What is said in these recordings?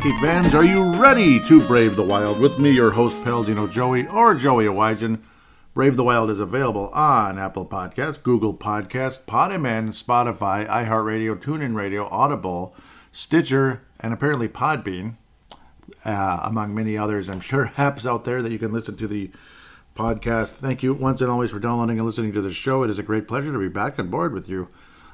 hockey fans, are you ready to brave the wild? With me, your host, Paladinolive Joey, or Joey Awajan. Brave the Wild is available on Apple Podcasts, Google Podcasts, Podman, Spotify, iHeartRadio, TuneIn Radio, Audible, Stitcher, and apparently Podbean, among many others. I'm sure apps out there that you can listen to the podcast. Thank you once and always for downloading and listening to the show. It is a great pleasure to be back on board with you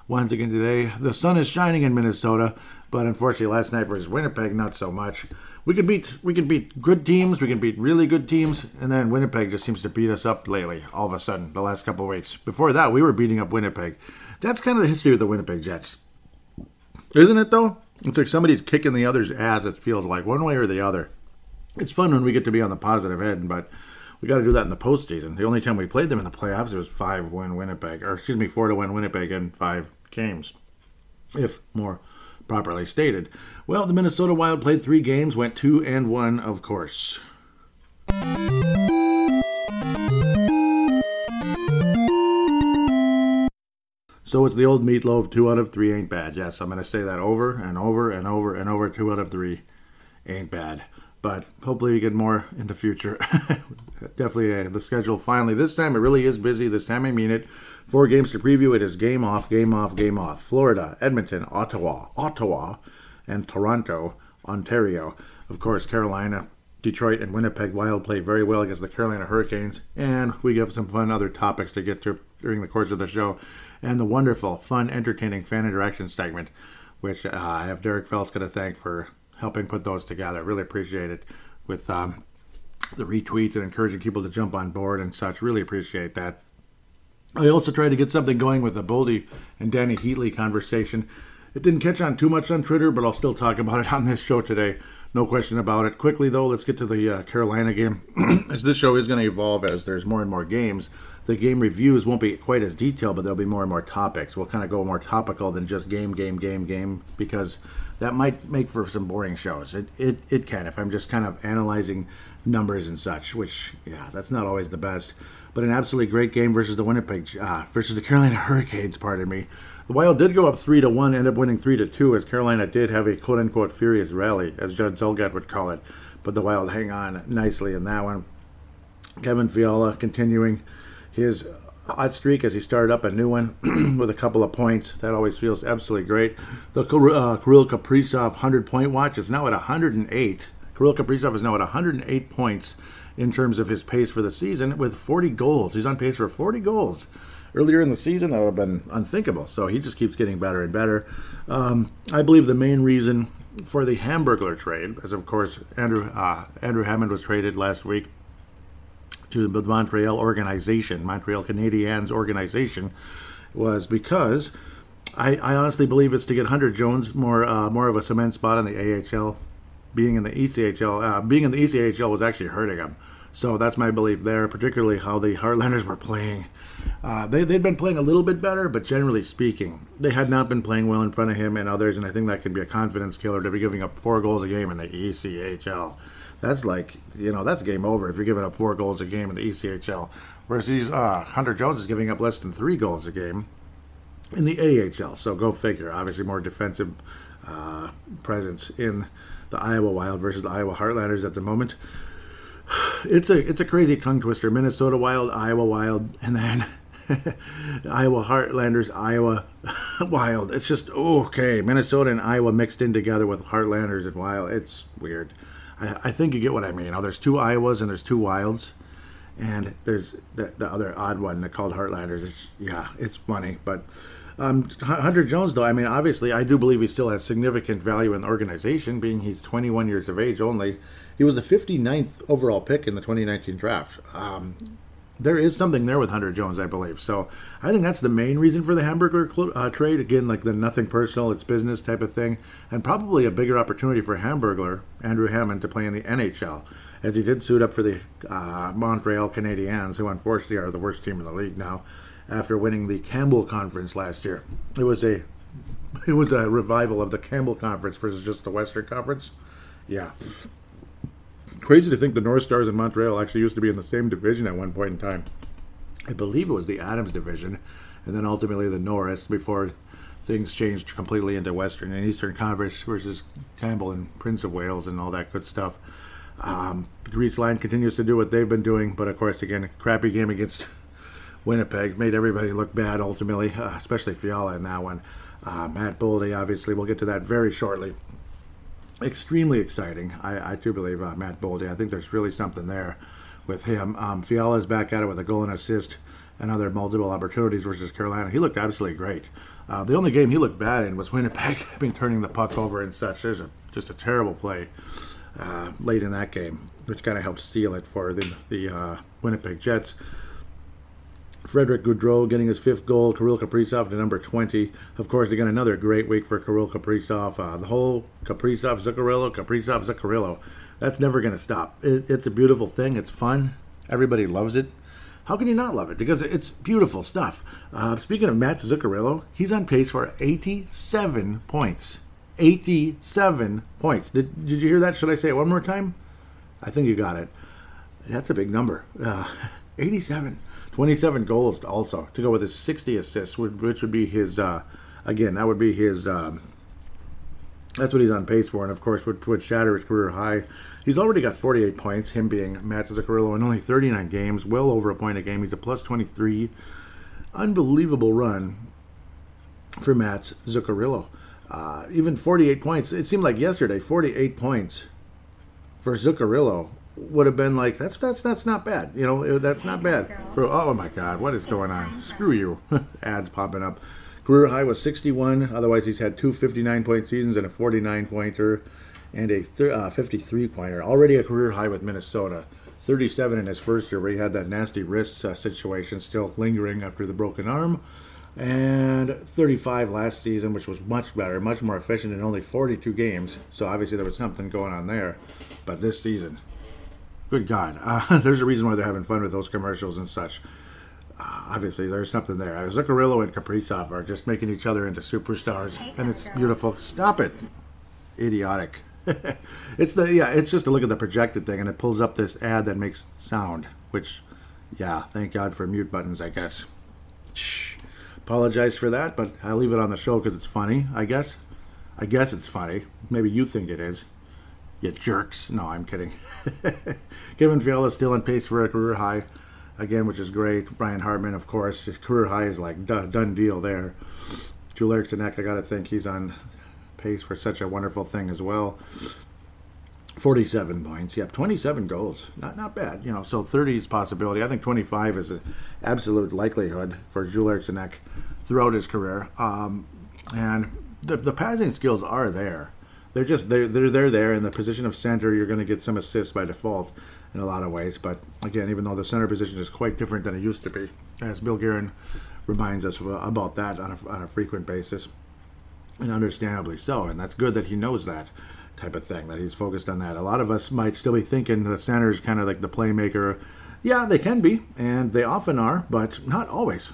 once again today. The sun is shining in Minnesota, but unfortunately last night versus Winnipeg, not so much. We can beat good teams, we can beat really good teams, and then Winnipeg just seems to beat us up lately, all of a sudden, the last couple of weeks. Before that, we were beating up Winnipeg. That's kind of the history of the Winnipeg Jets. Isn't it, though? It's like somebody's kicking the other's ass, it feels like, one way or the other. It's fun when we get to be on the positive end, but we got to do that in the postseason. The only time we played them in the playoffs, it was 4-1 Winnipeg in 5 games, if more properly stated. Well, the Minnesota Wild played 3 games, went 2-1, of course. So it's the old meatloaf, 2 out of 3 ain't bad. Yes, I'm going to say that over and over and over and over. 2 out of 3 ain't bad. But hopefully we get more in the future. Definitely the schedule finally. This time it really is busy. This time I mean it. 4 games to preview. It is game off, game off, game off. Florida, Edmonton, Ottawa, and Toronto, Ontario. Of course, Carolina, Detroit, and Winnipeg Wild play very well against the Carolina Hurricanes. And we have some fun other topics to get to during the course of the show. And the wonderful, fun, entertaining fan interaction segment, which I have Derek Felska to thank for helping put those together. Really appreciate it with the retweets and encouraging people to jump on board and such. Really appreciate that. I also tried to get something going with the Boldy and Danny Heatley conversation. It didn't catch on too much on Twitter, but I'll still talk about it on this show today. No question about it. Quickly, though, let's get to the Carolina game. As this show is going to evolve as there's more and more games, the game reviews won't be quite as detailed, but there'll be more and more topics. We'll kind of go more topical than just game, because that might make for some boring shows. It can, if I'm just kind of analyzing numbers and such, which, yeah, that's not always the best. But an absolutely great game versus the Carolina Hurricanes, pardon me. The Wild did go up 3-1, ended up winning 3-2, as Carolina did have a quote-unquote furious rally, as Judd Zulgad would call it. But the Wild hang on nicely in that one. Kevin Fiala continuing his hot streak as he started up a new one with a couple of points. That always feels absolutely great. The Kirill Kaprizov 100-point watch is now at 108. Kirill Kaprizov is now at 108 points in terms of his pace for the season with 40 goals. He's on pace for 40 goals. Earlier in the season, that would have been unthinkable. So he just keeps getting better and better. I believe the main reason for the Hamburglar trade, as of course Andrew Hammond was traded last week to the Montreal Canadiens organization, was because I honestly believe it's to get Hunter Jones more of a cement spot in the AHL. Being in the ECHL was actually hurting him. So that's my belief there, particularly how the Heartlanders were playing. They'd been playing a little bit better, but generally speaking, they had not been playing well in front of him and others, and I think that could be a confidence killer to be giving up 4 goals a game in the ECHL. That's like, that's game over if you're giving up 4 goals a game in the ECHL. Whereas Hunter Jones is giving up less than 3 goals a game in the AHL. So go figure. Obviously more defensive presence in the Iowa Wild versus the Iowa Heartlanders at the moment. It's a crazy tongue twister. Minnesota Wild, Iowa Wild, and then Iowa Heartlanders, Iowa Wild. It's just, okay, Minnesota and Iowa mixed in together with Heartlanders and Wild. It's weird. I think you get what I mean. Now, there's 2 Iowas and there's 2 Wilds, and there's the other odd one called Heartlanders. It's funny, but Hunter Jones, though, I mean, obviously, I do believe he still has significant value in the organization, being he's 21 years of age only. He was the 59th overall pick in the 2019 draft. There is something there with Hunter Jones, I believe. So I think that's the main reason for the Hamburger trade. Again, like the nothing personal, it's business type of thing. And probably a bigger opportunity for Hamburglar, Andrew Hammond, to play in the NHL, as he did suit up for the Montreal Canadiens, who unfortunately are the worst team in the league now, after winning the Campbell Conference last year. It was a revival of the Campbell Conference versus just the Western Conference. Yeah. Crazy to think the North Stars and Montreal actually used to be in the same division at one point in time. I believe it was the Adams division, and then ultimately the Norris before things changed completely into Western and Eastern Conference versus Campbell and Prince of Wales and all that good stuff. The Grease line continues to do what they've been doing, but of course, again, a crappy game against Winnipeg made everybody look bad ultimately, especially Fiala in that one. Matt Boldy, obviously, we'll get to that very shortly. Extremely exciting. I do believe Matt Boldy. I think there's really something there with him. Fiala is back at it with a goal and assist and other multiple opportunities versus Carolina. He looked absolutely great. The only game he looked bad in was Winnipeg, turning the puck over and such. There's just a terrible play late in that game, which kind of helped seal it for the Winnipeg Jets. Frederick Gaudreau getting his 5th goal. Kirill Kaprizov to number 20. Of course, again, another great week for Kirill Kaprizov. The whole Kaprizov-Zuccarello. That's never going to stop. It's a beautiful thing. It's fun. Everybody loves it. How can you not love it? Because it's beautiful stuff. Speaking of Matt Zuccarello, he's on pace for 87 points. 87 points. Did you hear that? Should I say it one more time? I think you got it. That's a big number. 87. 27 goals also to go with his 60 assists, which would be his, again, that would be his, that's what he's on pace for, and of course would shatter his career high. He's already got 48 points, him being Matt Zuccarello, in only 39 games, well over a point a game. He's a plus 23. Unbelievable run for Matt Zuccarello. Even 48 points, it seemed like yesterday, 48 points for Zuccarello would have been like, that's not bad. You know, that's not bad. Oh my God, what is going on? Screw you. Ads popping up. Career high was 61. Otherwise, he's had 2 59-point seasons and a 49-pointer and a 53-pointer. Already a career high with Minnesota. 37 in his first year where he had that nasty wrist situation still lingering after the broken arm. And 35 last season, which was much better, much more efficient in only 42 games. So obviously there was something going on there. But this season, good God, there's a reason why they're having fun with those commercials and such. Obviously, there's something there. Zuccarello and Kaprizov are just making each other into superstars, and it's beautiful. Stop it, idiotic. It's just to look at the projected thing, and it pulls up this ad that makes sound. Which, yeah, thank God for mute buttons, I guess. Shh. Apologize for that, but I'll leave it on the show because it's funny. I guess it's funny. Maybe you think it is. You jerks. No, I'm kidding. Kevin Fiala is still on pace for a career high, again, which is great. Brian Hartman, of course, his career high is like done deal there. Drew Erickson, I got to think he's on pace for such a wonderful thing as well. 47 points. Yep, 27 goals. Not bad. You know, so 30 is possibility. I think 25 is an absolute likelihood for Drew Erickson throughout his career. And the passing skills are there. They're there in the position of center. You're going to get some assists by default in a lot of ways. But again, even though the center position is quite different than it used to be, as Bill Guerin reminds us about that on a frequent basis, and understandably so. And that's good that he knows that type of thing, that he's focused on that. A lot of us might still be thinking the center is kind of like the playmaker. Yeah, they can be, and they often are, but not always.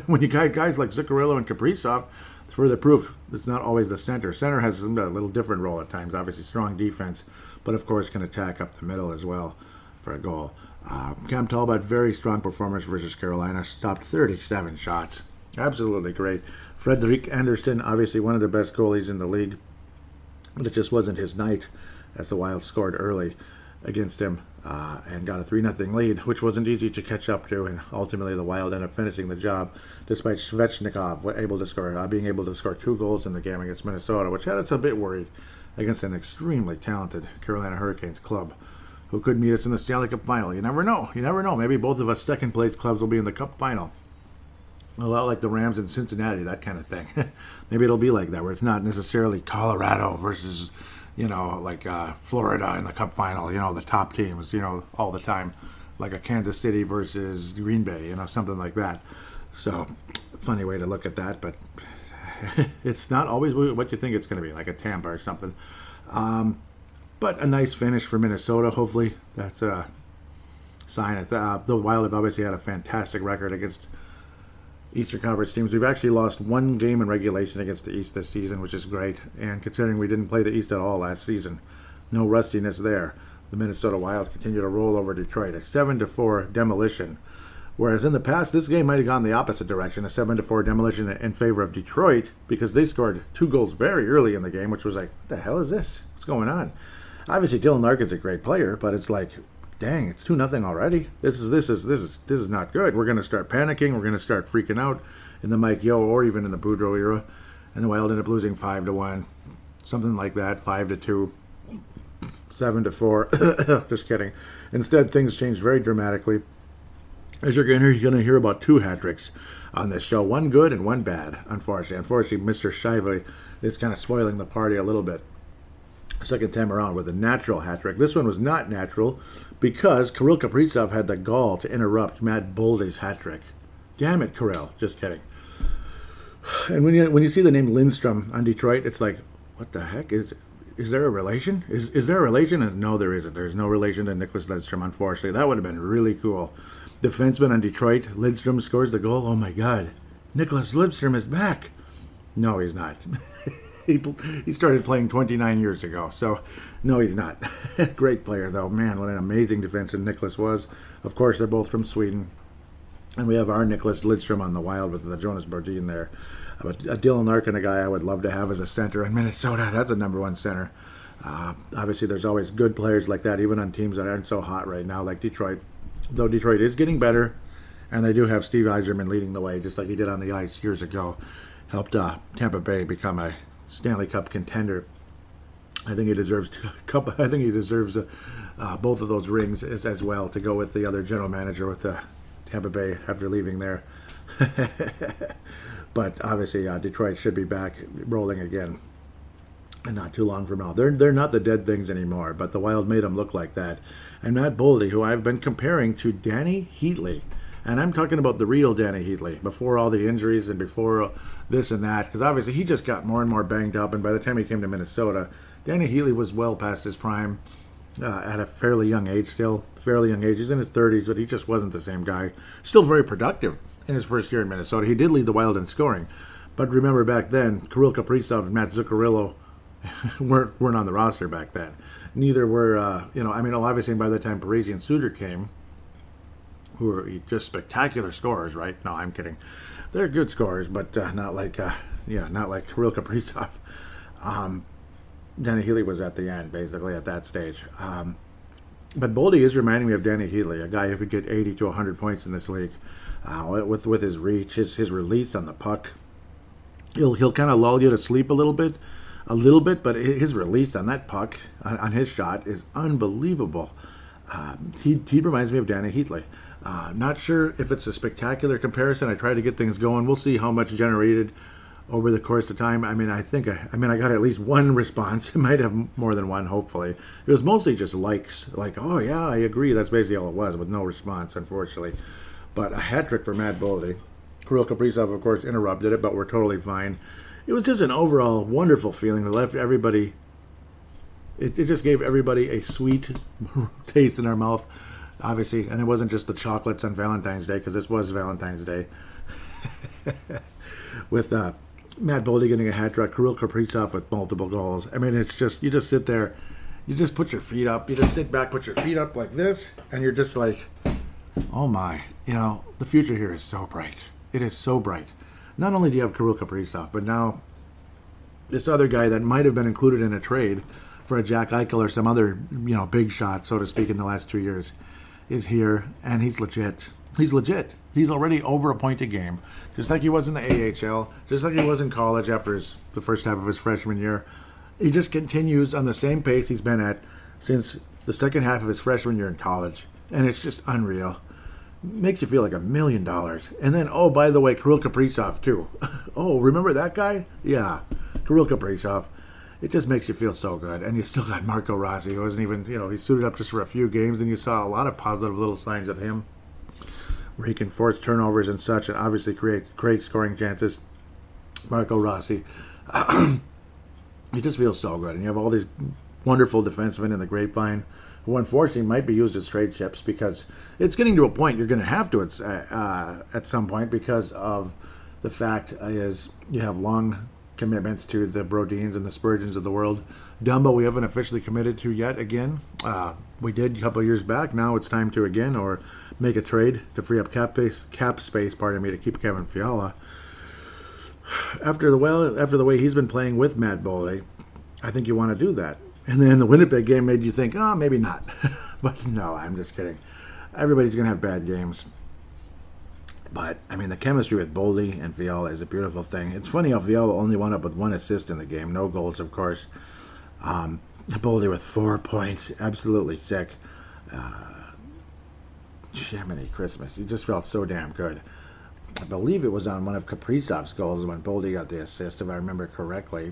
When you got guys like Zuccarello and Kaprizov, further proof it's not always the center. Center has a little different role at times. Obviously, strong defense, but of course can attack up the middle as well for a goal. Cam Talbot, very strong performance versus Carolina. Stopped 37 shots. Absolutely great. Frederick Anderson, obviously one of the best goalies in the league, but it just wasn't his night as the Wild scored early against him and got a 3-0 lead, which wasn't easy to catch up to, and ultimately the Wild ended up finishing the job despite Svechnikov being able to score 2 goals in the game against Minnesota, which had us a bit worried against an extremely talented Carolina Hurricanes club who could meet us in the Stanley Cup final. You never know. Maybe both of us second-place clubs will be in the Cup final. A lot like the Rams in Cincinnati, that kind of thing. Maybe it'll be like that, where it's not necessarily Colorado versus, like Florida in the Cup final, the top teams, all the time. Like a Kansas City versus Green Bay, something like that. So, funny way to look at that, but it's not always what you think it's going to be, like a Tampa or something. But a nice finish for Minnesota. Hopefully that's a sign. The Wild have obviously had a fantastic record against Eastern Conference teams. We've actually lost 1 game in regulation against the East this season, which is great. And considering we didn't play the East at all last season, no rustiness there. The Minnesota Wild continue to roll over Detroit. A 7-4 demolition Whereas in the past, this game might have gone the opposite direction, a 7-4 demolition in favor of Detroit, because they scored 2 goals very early in the game, which was like, what the hell is this? What's going on? Obviously, Dylan Larkin's a great player, but it's like, dang, it's 2-0 already. This is not good. We're going to start panicking. We're going to start freaking out in the Mike Yeo or even in the Boudreau era. And the Wild ended up losing 5-1, something like that, 5-2, 7-4. Just kidding. Instead, things changed very dramatically. As you're going to hear about 2 hat tricks on this show, 1 good and 1 bad. Unfortunately, Mr. Shive is kind of spoiling the party a little bit. Second time around with a natural hat trick. This one was not natural because Kirill Kaprizov had the gall to interrupt Matt Boldy's hat trick. Damn it, Kirill. Just kidding. And when you see the name Lindstrom on Detroit, it's like, what the heck? Is there a relation? Is there a relation? And no, there isn't. There's no relation to Nicholas Lindstrom, unfortunately. That would have been really cool. Defenseman on Detroit, Lindstrom scores the goal. Oh my God. Nicholas Lindstrom is back. No, he's not. He started playing 29 years ago, so no, he's not. Great player, though. Man, what an amazing defenseman Nicholas was. Of course, they're both from Sweden. And we have our Nicholas Lidstrom on the Wild with the Jonas Brodin there. But Dylan Larkin, a guy I would love to have as a center in Minnesota. That's a number 1 center. Obviously, there's always good players like that, even on teams that aren't so hot right now, like Detroit. Though Detroit is getting better, and they do have Steve Yzerman leading the way, just like he did on the ice years ago. Helped Tampa Bay become a Stanley Cup contender. I think he deserves both of those rings as well, to go with the other general manager with the Tampa Bay after leaving there. But obviously, Detroit should be back rolling again, and not too long from now. They're not the dead things anymore, but the Wild made them look like that. And Matt Boldy, who I've been comparing to Danny Heatley. And I'm talking about the real Danny Heatley, before all the injuries and before this and that, because obviously he just got more and more banged up, and by the time he came to Minnesota, Danny Heatley was well past his prime at a fairly young age still. Fairly young age. He's in his 30s, but he just wasn't the same guy. Still very productive in his first year in Minnesota. He did lead the Wild in scoring. But remember back then, Kirill Kaprizov and Matt Zuccarello weren't on the roster back then. Neither were, obviously by the time Parisi and Suter came, who are just spectacular scorers, right? No, I'm kidding. They're good scorers, but not like Kirill Kaprizov. Danny Heatley was at the end, basically, at that stage. But Boldy is reminding me of Danny Heatley, a guy who could get 80 to 100 points in this league with his reach, his release on the puck. He'll kind of lull you to sleep a little bit, but his release on that puck, on his shot, is unbelievable. He reminds me of Danny Heatley. Not sure if it's a spectacular comparison. I try to get things going. We'll see how much generated over the course of time. I got at least 1 response. I might have more than 1, hopefully. It was mostly just likes. Like, oh, yeah, I agree. That's basically all it was, with no response, unfortunately. But a hat trick for Matt Boldy. Kirill Kaprizov, of course, interrupted it, but we're totally fine. It was just an overall wonderful feeling that left everybody. It just gave everybody a sweet taste in their mouth, obviously. And it wasn't just the chocolates on Valentine's Day, because this was Valentine's Day. With Matt Boldy getting a hat trick, Kirill Kaprizov with multiple goals. I mean, it's just, you just sit there, you just put your feet up, you just sit back, put your feet up like this, and you're just like, oh my, the future here is so bright. It is so bright. Not only do you have Kirill Kaprizov, but now this other guy that might have been included in a trade for a Jack Eichel or some other, big shot, so to speak, in the last 2 years, is here, and he's legit. He's legit. He's already over a point a game, just like he was in the AHL, just like he was in college after the first half of his freshman year. He just continues on the same pace he's been at since the second half of his freshman year in college, and it's just unreal. Makes you feel like $1 million. And then, oh, by the way, Kirill Kaprizov, too. Oh, remember that guy? Yeah, Kirill Kaprizov. It just makes you feel so good. And you still got Marco Rossi, who wasn't even, he suited up just for a few games, and you saw a lot of positive little signs of him, where he can force turnovers and such, and obviously create great scoring chances. Marco Rossi. He just feels so good. And you have all these wonderful defensemen in the grapevine, who unfortunately might be used as trade chips, because it's getting to a point you're going to have to at some point, because of the fact is you have long commitments to the Brodins and the Spurgeons of the world. Dumba we haven't officially committed to yet again. We did a couple of years back. Now it's time to again, or make a trade to free up cap space. Pardon me, to keep Kevin Fiala. After the way he's been playing with Matt Boldy, I think you want to do that. And then the Winnipeg game made you think, oh, maybe not. But no, I'm just kidding. Everybody's going to have bad games. But, I mean, the chemistry with Boldy and Fiala is a beautiful thing. It's funny how Fiala only wound up with 1 assist in the game. No goals, of course. Boldy with 4 points. Absolutely sick. Jiminy Christmas. You just felt so damn good. I believe it was on one of Kaprizov's goals when Boldy got the assist, if I remember correctly.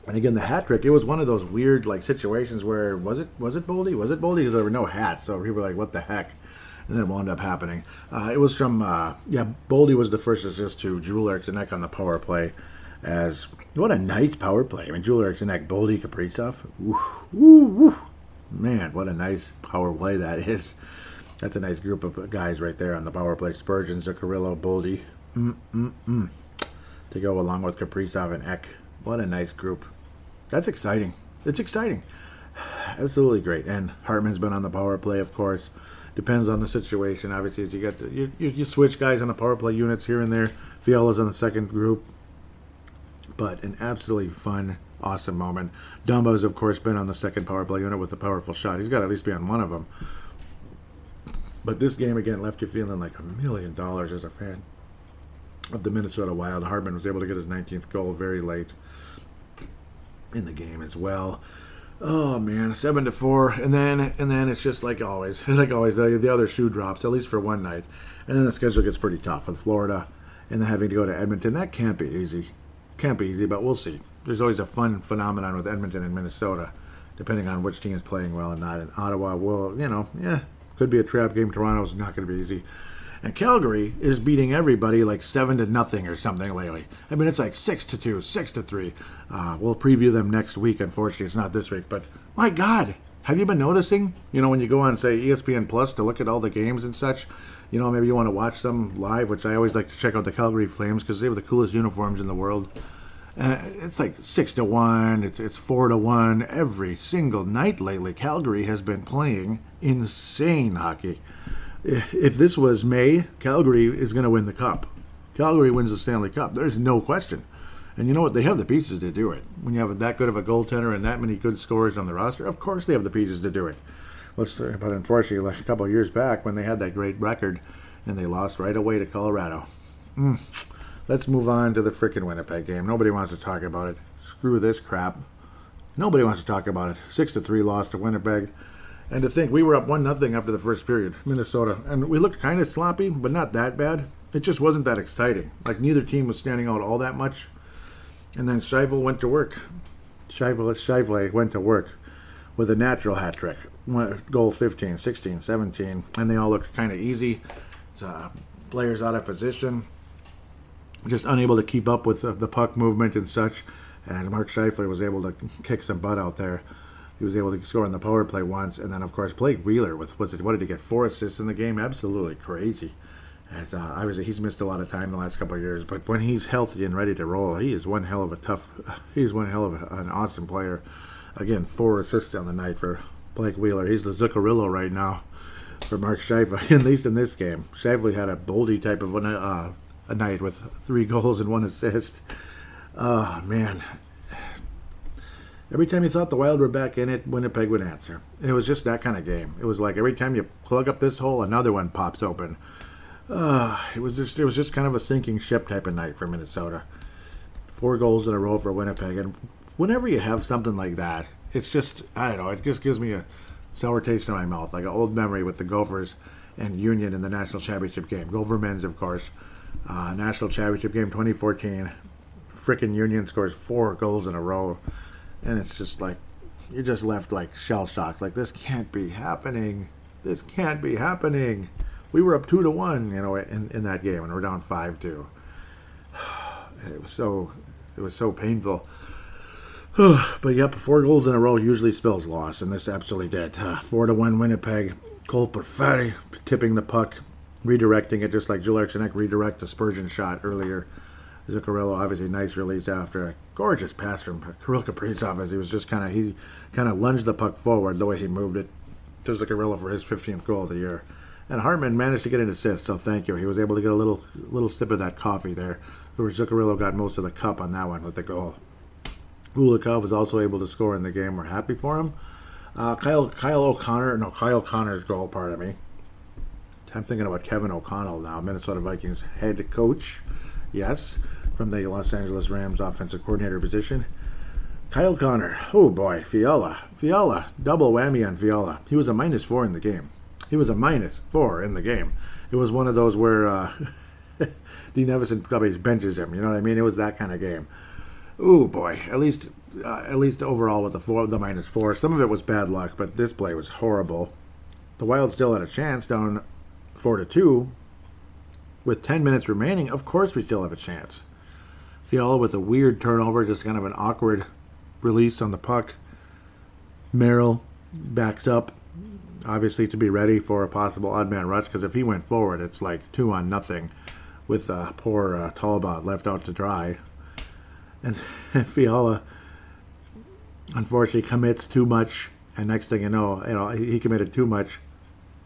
And again, the hat trick, it was one of those weird like situations where, was it Boldy? Was it Boldy? Because there were no hats, so people were like, what the heck? And then it wound up happening. It was from, Boldy was the first assist to Joel Eriksson on the power play. What a nice power play. I mean, Joel Eriksson, Boldy, Kaprizov. Woo. Man, what a nice power play that is. That's a nice group of guys right there on the power play. Spurgeon, Zuccarello, Boldy. To go along with Kaprizov and Ek. What a nice group. That's exciting. It's exciting. Absolutely great. And Hartman's been on the power play, of course. Depends on the situation. Obviously, as you get you switch guys on the power play units here and there. Fiala's on the second group. But an absolutely fun, awesome moment. Dumbo's, of course, been on the second power play unit with a powerful shot. He's got to at least be on one of them. But this game, again, left you feeling like $1 million as a fan of the Minnesota Wild. Hartman was able to get his 19th goal very late in the game as well. Oh man, 7-4, and then it's just like always, the other shoe drops, at least for one night, and then the schedule gets pretty tough with Florida, and then having to go to Edmonton. That can't be easy, but we'll see. There's always a fun phenomenon with Edmonton and Minnesota, depending on which team is playing well and not. And Ottawa will, could be a trap game. Toronto's not going to be easy. And Calgary is beating everybody like 7-0 or something lately. I mean, it's like 6-2, 6-3. We'll preview them next week. Unfortunately, it's not this week. But my God, have you been noticing? When you go on, say, ESPN Plus to look at all the games and such, maybe you want to watch them live, which I always like to check out the Calgary Flames because they have the coolest uniforms in the world. It's like 6-1. It's 4-1 every single night lately. Calgary has been playing insane hockey. If this was May, Calgary is going to win the Cup. Calgary wins the Stanley Cup. There's no question. And you know what? They have the pieces to do it. When you have that good of a goaltender and that many good scorers on the roster, of course they have the pieces to do it. But unfortunately, like a couple of years back when they had that great record and they lost right away to Colorado. Let's move on to the frickin' Winnipeg game. Nobody wants to talk about it. Screw this crap. Nobody wants to talk about it. 6-3 loss to Winnipeg. And to think, we were up 1-0 after the first period, Minnesota. And we looked kind of sloppy, but not that bad. It just wasn't that exciting. Like, neither team was standing out all that much. And then Scheifele went to work. Scheifele went to work with a natural hat trick. Goal 15, 16, 17. And they all looked kind of easy. Players out of position. Just unable to keep up with the puck movement and such. And Mark Scheifele was able to kick some butt out there. He was able to score on the power play once, and then of course Blake Wheeler with what did he get? 4 assists in the game? Absolutely crazy. As obviously he's missed a lot of time the last couple of years, but when he's healthy and ready to roll, he's one hell of an awesome player. Again, 4 assists on the night for Blake Wheeler. He's the Zuccarello right now for Mark Scheifele, at least in this game. Scheifele had a Boldy type of a night with 3 goals and 1 assist. Oh man. Every time you thought the Wild were back in it, Winnipeg would answer. It was just that kind of game. It was like every time you plug up this hole, another one pops open. It was just kind of a sinking ship type of night for Minnesota. 4 goals in a row for Winnipeg. And whenever you have something like that, it's just, I don't know, it just gives me a sour taste in my mouth, like an old memory with the Gophers and Union in the National Championship game. Gopher men's, of course. National Championship game 2014. Frickin' Union scores 4 goals in a row. And it's just like, you're just left like shell-shocked. Like, this can't be happening. This can't be happening. We were up 2-1, in that game, and we're down 5-2. It was so painful. But yep, 4 goals in a row usually spells loss, and this absolutely did. 4-1 Winnipeg. Cole Perfetti tipping the puck, redirecting it, just like Joel Eriksson redirect the Spurgeon shot earlier. Zuccarello, obviously nice release after. Gorgeous pass from Kirill Kaprizov as he was just he kind of lunged the puck forward the way he moved it to Zuccarello for his 15th goal of the year. And Hartman managed to get an assist, so thank you. He was able to get a little sip of that coffee there, where Zuccarello got most of the cup on that one with the goal. Ulikov was also able to score in the game. We're happy for him. Kyle Connor's goal, pardon me. I'm thinking about Kevin O'Connell now, Minnesota Vikings head coach. Yes, from the Los Angeles Rams offensive coordinator position. Kyle Connor, oh boy, Fiala, double whammy on Fiala. He was a -4 in the game. It was one of those where Dean Evison probably benches him. You know what I mean? It was that kind of game. Oh boy, at least overall with the -4. Some of it was bad luck, but this play was horrible. The Wild still had a chance, down 4-2. With 10 minutes remaining, of course we still have a chance. Fiala with a weird turnover, just kind of an awkward release on the puck. Merrill backs up, obviously to be ready for a possible odd man rush, because if he went forward, it's like 2-0 with poor Talbot left out to dry. And Fiala, unfortunately, commits too much, and next thing you know, he committed too much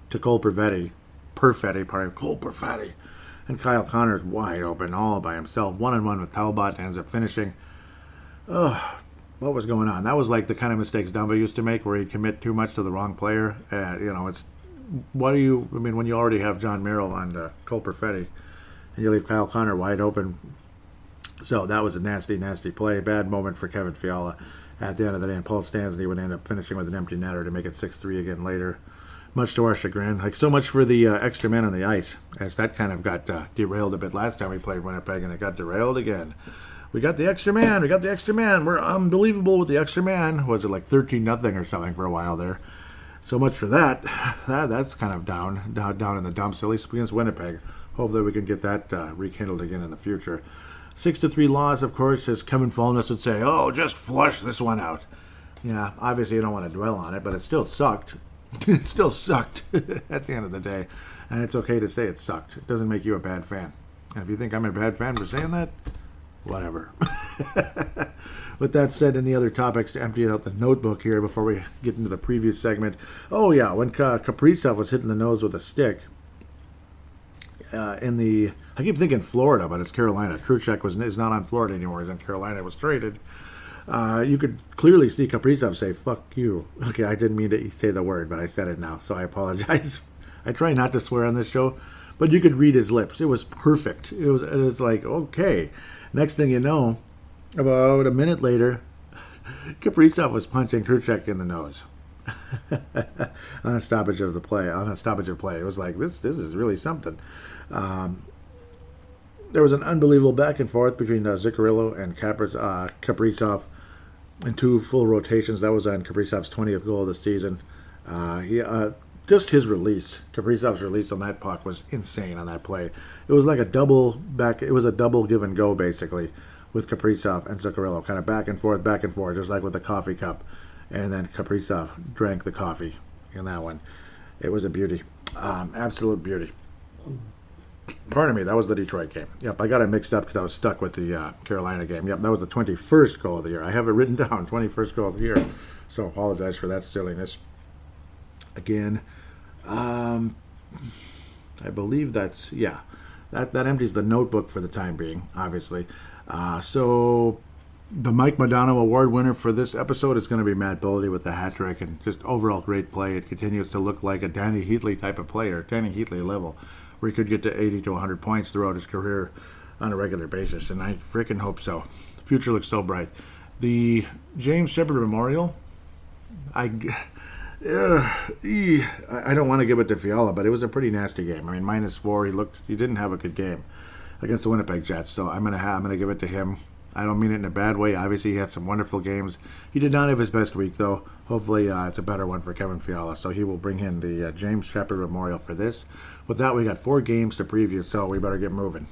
to Cole Perfetti. Cole Perfetti. And Kyle Connor's wide open all by himself, 1-on-1 with Talbot, ends up finishing. Ugh, what was going on? That was like the kind of mistakes Dumba used to make, where he'd commit too much to the wrong player. When you already have John Merrill on Cole Perfetti, and you leave Kyle Connor wide open. So that was a nasty, nasty play. Bad moment for Kevin Fiala at the end of the day. And Paul Stastny would end up finishing with an empty netter to make it 6-3 again later. Much to our chagrin. Like, so much for the extra man on the ice, as that kind of got derailed a bit last time we played Winnipeg, and it got derailed again. We got the extra man. We're unbelievable with the extra man. Was it like 13-0 or something for a while there? So much for that. That's kind of down in the dumps, at least against Winnipeg. Hope that we can get that rekindled again in the future. 6-3 loss, of course, as Kevin Fallness would say, oh, just flush this one out. Yeah, obviously you don't want to dwell on it, but it still sucked. It still sucked at the end of the day. And it's okay to say it sucked. It doesn't make you a bad fan. And if you think I'm a bad fan for saying that, whatever. With that said, any other topics to empty out the notebook here before we get into the previous segment? Oh, yeah, when Kaprizov was hitting the nose with a stick, I keep thinking Florida, but it's Carolina. Truchek is not on Florida anymore. He's in Carolina. Was traded. You could clearly see Kaprizov say, fuck you. Okay, I didn't mean to say the word, but I said it now, so I apologize. I try not to swear on this show, but you could read his lips. It was perfect. It was like, okay. Next thing you know, about a minute later, Kaprizov was punching Truchek in the nose. on a stoppage of play. It was like, this is really something. There was an unbelievable back and forth between Zuccarello and Kaprizov in 2 full rotations. That was on Kaprizov's 20th goal of the season. Just his release, Kaprizov's release on that puck was insane on that play. It was like a double give and go basically with Kaprizov and Zuccarello, kind of back and forth, just like with the coffee cup. And then Kaprizov drank the coffee in that one. It was a beauty, absolute beauty. Pardon me, that was the Detroit game. Yep, I got it mixed up because I was stuck with the Carolina game. Yep, that was the 21st goal of the year. I have it written down, 21st goal of the year. So apologize for that silliness. Again, I believe that empties the notebook for the time being, obviously. So the Mike Modano Award winner for this episode is going to be Matt Boldy with the hat trick, and just overall great play. It continues to look like a Danny Heatley type of player, Danny Heatley level, where he could get to 80 to 100 points throughout his career on a regular basis, and I freaking hope so. The future looks so bright. The James Shepard Memorial, I don't want to give it to Fiala, but it was a pretty nasty game. I mean, -4. He didn't have a good game against the Winnipeg Jets, so I'm gonna give it to him. I don't mean it in a bad way. Obviously, he had some wonderful games. He did not have his best week, though. Hopefully, it's a better one for Kevin Fiala, so he will bring in the James Shepard Memorial for this. With that, we got 4 games to preview, so we better get moving.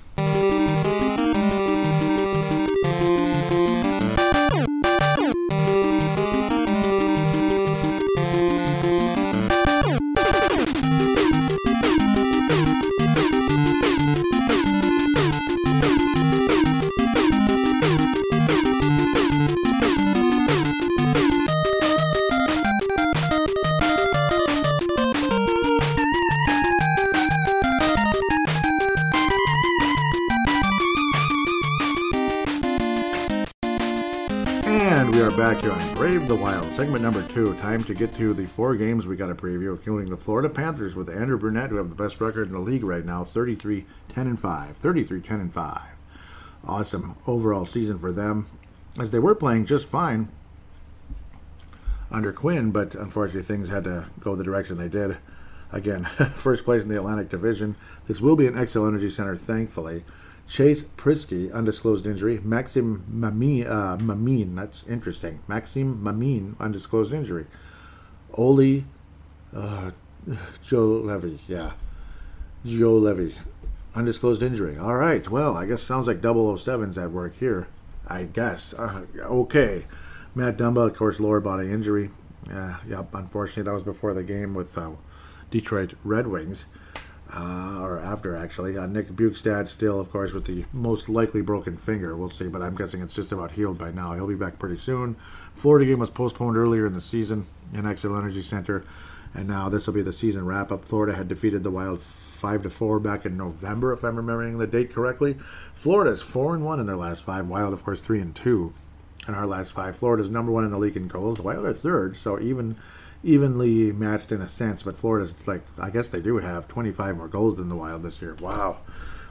Save the Wild, segment number 2. Time to get to the 4 games we got to preview, including the Florida Panthers with Andrew Burnett, who have the best record in the league right now, 33-10-5. 33-10-5. Awesome overall season for them, as they were playing just fine under Quinn, but unfortunately things had to go the direction they did. Again, first place in the Atlantic Division. This will be an XL Energy Center, thankfully. Chase Prisky, undisclosed injury. Maxim Mamine, that's interesting. Maxim Mamine, undisclosed injury. Oli Joe Levy, Joe Levy, undisclosed injury. All right, well, I guess sounds like 007's at work here, I guess. Okay. Matt Dumba, of course, lower body injury. Yep, unfortunately, that was before the game with Detroit Red Wings. Or after, actually. Nick Bukestad still, of course, with the most likely broken finger. We'll see, but I'm guessing it's just about healed by now. He'll be back pretty soon. Florida game was postponed earlier in the season in XL Energy Center, and now this will be the season wrap-up. Florida had defeated the Wild 5-4 back in November, if I'm remembering the date correctly. Florida's 4-1 in their last 5. Wild, of course, 3-2 in our last 5. Florida's number 1 in the league in goals. The Wild are third, so evenly matched in a sense, but Florida's like, I guess they do have 25 more goals than the Wild this year. Wow.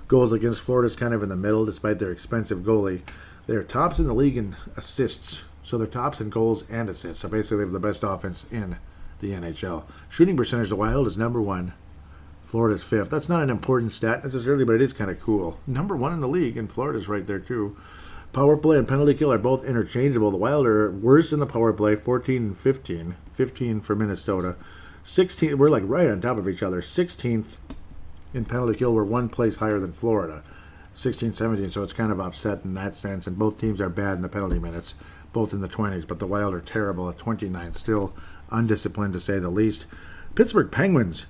Goals against Florida's kind of in the middle, despite their expensive goalie. They're tops in the league in assists, so they're tops in goals and assists, so basically they have the best offense in the NHL. Shooting percentage, the Wild is number 1. Florida's 5th. That's not an important stat necessarily, but it is kind of cool. Number 1 in the league, and Florida's right there too. Power play and penalty kill are both interchangeable. The Wild are worse in the power play, 14-15. 15 for Minnesota. 16, we're like right on top of each other. 16th in penalty kill, we're 1 place higher than Florida. 16-17, so it's kind of upset in that sense. And both teams are bad in the penalty minutes, both in the 20s. But the Wild are terrible at 29th, still undisciplined to say the least. Pittsburgh Penguins,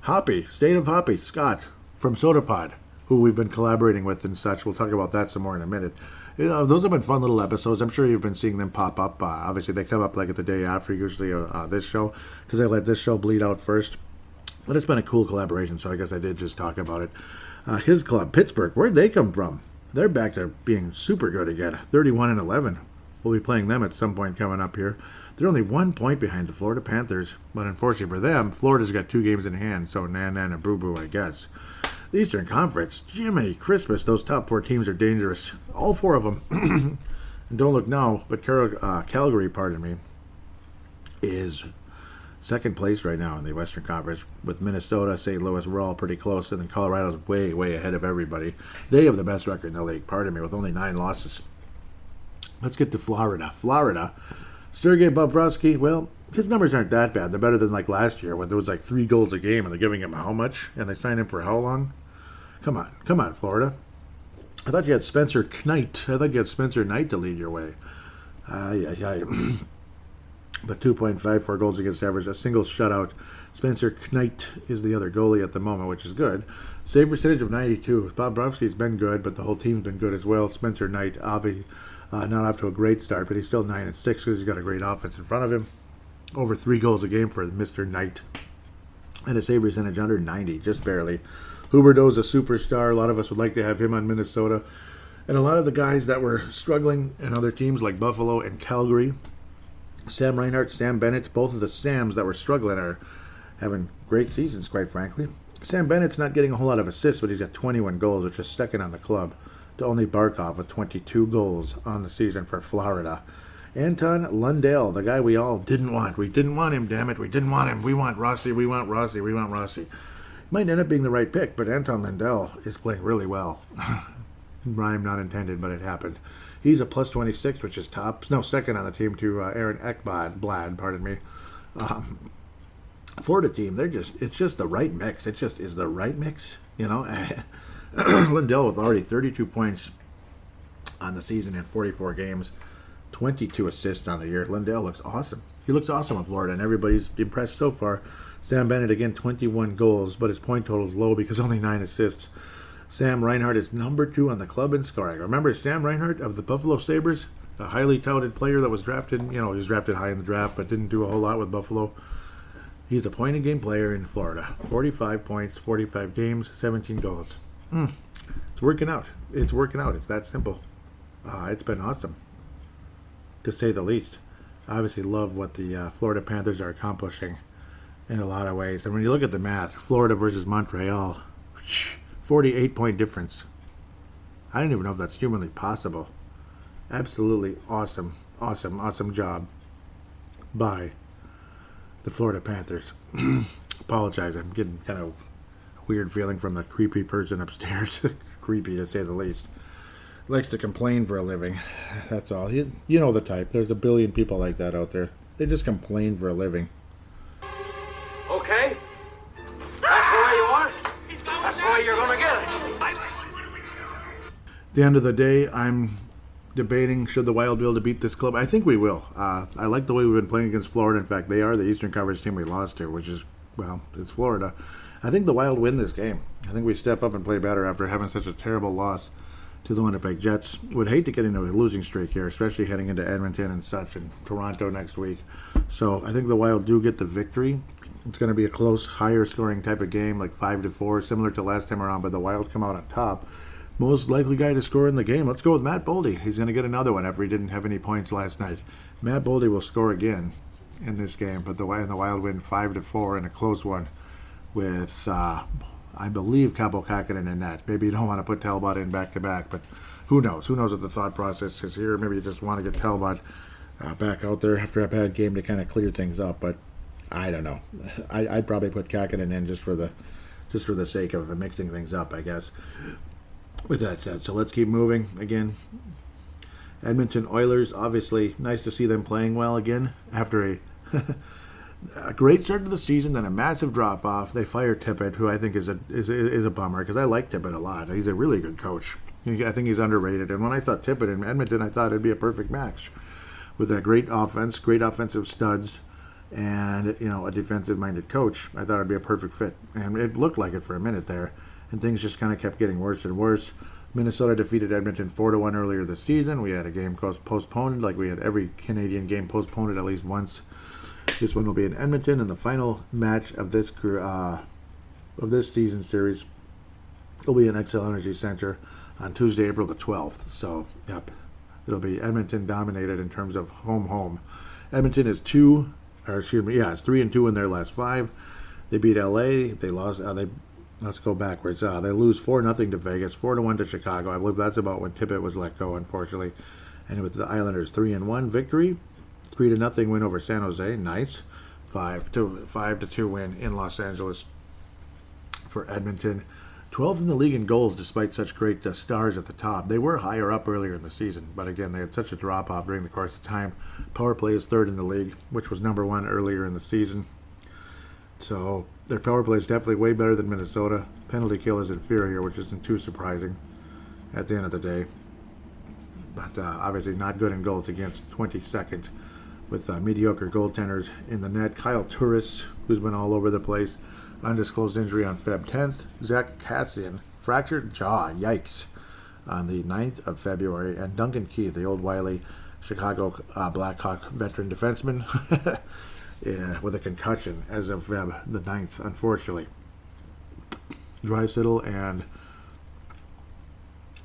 Hoppy, State of Hoppy, Scott from SodaPod, who we've been collaborating with and such. We'll talk about that some more in a minute. You know, those have been fun little episodes. I'm sure you've been seeing them pop up. Obviously, they come up like at the day after, usually this show, because I let this show bleed out first. But it's been a cool collaboration, so I guess I did just talk about it. His club, Pittsburgh, where'd they come from? They're back to being super good again. 31-11. We'll be playing them at some point coming up here. They're only 1 point behind the Florida Panthers, but unfortunately for them, Florida's got 2 games in hand, so nan and boo-boo, I guess. The Eastern Conference, Jiminy Christmas, those top 4 teams are dangerous. All 4 of them. And don't look now, but Calgary, is second place right now in the Western Conference with Minnesota, St. Louis. We're all pretty close, and then Colorado's way, way ahead of everybody. They have the best record in the league, with only 9 losses. Let's get to Florida. Florida, Sergei Bobrovsky, well, his numbers aren't that bad. They're better than like last year when there was like 3 goals a game, and they're giving him how much? And they signed him for how long? Come on, Florida. I thought you had Spencer Knight. I thought you had Spencer Knight to lead your way. But 2.54 goals against average, a single shutout. Spencer Knight is the other goalie at the moment, which is good. Save percentage of 92. Bobrovsky's been good, but the whole team's been good as well. Spencer Knight, obviously, not off to a great start, but he's still 9-6 because he's got a great offense in front of him. Over 3 goals a game for Mr. Knight. And a save percentage under 90, just barely. Huberdeau's a superstar. A lot of us would like to have him on Minnesota. And a lot of the guys that were struggling in other teams like Buffalo and Calgary, Sam Reinhart, Sam Bennett, both of the Sams that were struggling are having great seasons, quite frankly. Sam Bennett's not getting a whole lot of assists, but he's got 21 goals, which is second on the club, to only Barkov with 22 goals on the season for Florida. Anton Lundell, the guy we all didn't want. We didn't want him, damn it. We didn't want him. We want Rossi. We want Rossi. We want Rossi. Might end up being the right pick, but Anton Lundell is playing really well. Rhyme not intended, but it happened. He's a plus 26, which is second on the team to Aaron Ekblad, pardon me. Florida team, it's just the right mix. It just is the right mix, you know. Lundell with already 32 points on the season in 44 games, 22 assists on the year. Lundell looks awesome. He looks awesome in Florida, and everybody's impressed so far. Sam Bennett, again, 21 goals, but his point total is low because only 9 assists. Sam Reinhart is number 2 on the club in scoring. Remember Sam Reinhart of the Buffalo Sabres? A highly touted player that was drafted, he was drafted high in the draft, but didn't do a whole lot with Buffalo. He's a point-a-game player in Florida. 45 points, 45 games, 17 goals. It's working out. It's working out. It's that simple. It's been awesome, to say the least. I obviously love what the Florida Panthers are accomplishing in a lot of ways. And when you look at the math, Florida versus Montreal, 48-point difference. I don't even know if that's humanly possible. Absolutely awesome, awesome, awesome job by the Florida Panthers. Apologize, I'm getting kind of a weird feeling from the creepy person upstairs. Creepy to say the least. Likes to complain for a living. That's all. You know the type. There's a billion people like that out there. They just complain for a living. Okay? That's the way you want it? That's the way you're going to get it. At the end of the day, I'm debating should the Wild be able to beat this club. I think we will. I like the way we've been playing against Florida. In fact, they are the Eastern Conference team we lost to, which is, well, it's Florida. I think the Wild win this game. I think we step up and play better after having such a terrible loss to the Winnipeg Jets. Would hate to get into a losing streak here, especially heading into Edmonton and such, and Toronto next week. So I think the Wild do get the victory. It's going to be a close, higher scoring type of game, like 5-4, similar to last time around, but the Wild come out on top. Most likely guy to score in the game. Let's go with Matt Boldy. He's going to get another one after he didn't have any points last night. Matt Boldy will score again in this game, but the Wild win 5-4 in a close one with I believe Kaapo Kähkönen in net. Maybe you don't want to put Talbot in back-to-back, but who knows? Who knows what the thought process is here? Maybe you just want to get Talbot back out there after a bad game to kind of clear things up, but I don't know. I'd probably put Kähkönen in just for the sake of mixing things up, I guess. With that said, so let's keep moving. Again, Edmonton Oilers, obviously nice to see them playing well again after a great start to the season, then a massive drop-off. They fire Tippett, who I think is a bummer, because I like Tippett a lot. He's a really good coach. I think he's underrated. And when I saw Tippett in Edmonton, I thought it'd be a perfect match with a great offense, great offensive studs, and a defensive-minded coach. I thought it'd be a perfect fit, and it looked like it for a minute there. And things just kind of kept getting worse and worse. Minnesota defeated Edmonton 4-1 earlier this season. We had a game postponed, like we had every Canadian game postponed at least once. This one will be in Edmonton, and the final match of this season series will be in Xcel Energy Center on Tuesday, April the 12th. So, yep, it'll be Edmonton dominated in terms of home. Edmonton is 3-2 in their last 5. They beat LA. They lost. Let's go backwards. They lose 4-0 to Vegas, 4-1 to Chicago. I believe that's about when Tippett was let go, unfortunately. And with the Islanders 3-1 victory, 3-0 win over San Jose. Nice. 5-2 win in Los Angeles for Edmonton. 12th in the league in goals, despite such great stars at the top. They were higher up earlier in the season, but again, they had such a drop-off during the course of time. Power play is 3rd in the league, which was number 1 earlier in the season. So their power play is definitely way better than Minnesota. Penalty kill is inferior, which isn't too surprising at the end of the day. But obviously not good in goals against, 22nd, with mediocre goaltenders in the net. Kyle Turris, who's been all over the place, undisclosed injury on Feb 10th. Zach Kassian, fractured jaw, yikes, on the 9th of February. And Duncan Keith, the old wily Chicago Blackhawk veteran defenseman, with a concussion as of Feb the 9th, unfortunately. Draisaitl and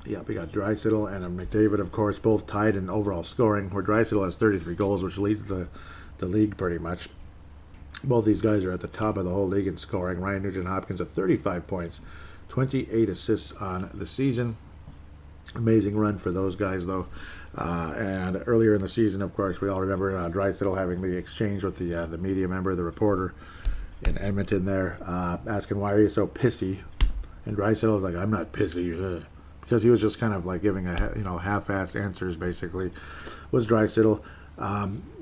we got Draisaitl and McDavid, of course, both tied in overall scoring, where Draisaitl has 33 goals, which leads the league pretty much. Both these guys are at the top of the whole league in scoring. Ryan Nugent-Hopkins at 35 points, 28 assists on the season. Amazing run for those guys, though. And earlier in the season, of course, we all remember Draisaitl having the exchange with the media member, the reporter in Edmonton there, asking why are you so pissy? And Draisaitl was like, I'm not pissy, because he was just kind of like giving half-assed answers, basically, was Draisaitl.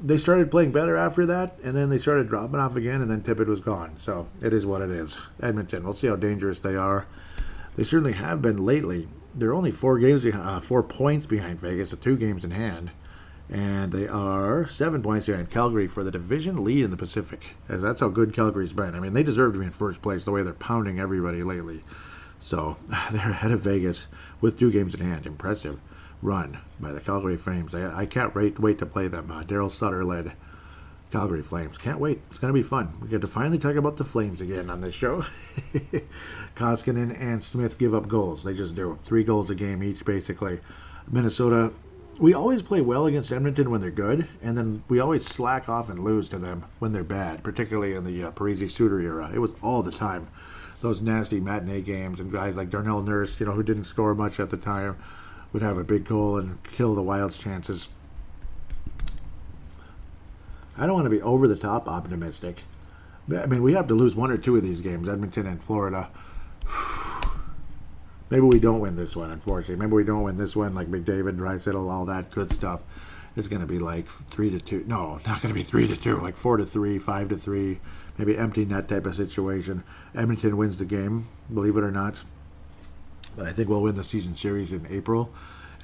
They started playing better after that, and then they started dropping off again, and then Tippett was gone. So it is what it is. Edmonton, we'll see how dangerous they are. They certainly have been lately. They're only 4 points behind Vegas with 2 games in hand, and they are 7 points behind Calgary for the division lead in the Pacific, as that's how good Calgary's been. I mean, they deserve to be in first place the way they're pounding everybody lately. So they're ahead of Vegas with 2 games in hand. Impressive run by the Calgary Flames. I can't wait to play them. Daryl Sutter-led Calgary Flames. Can't wait. It's going to be fun. We get to finally talk about the Flames again on this show. Koskinen and Smith give up goals. They just do. 3 goals a game each, basically. Minnesota we always play well against Edmonton when they're good, and then we always slack off and lose to them when they're bad, particularly in the Parisi Suter era. It was all the time. Those nasty matinee games, and guys like Darnell Nurse, who didn't score much at the time, would have a big goal and kill the Wild's chances. I don't want to be over the top optimistic. I mean, we have to lose one or two of these games, Edmonton and Florida. Maybe we don't win this one, unfortunately. Maybe we don't win this one, like McDavid, Draisaitl, all that good stuff. It's going to be like 3-2. No, not going to be 3-2. Like 4-3, 5-3, maybe empty net type of situation. Edmonton wins the game, believe it or not. But I think we'll win the season series in April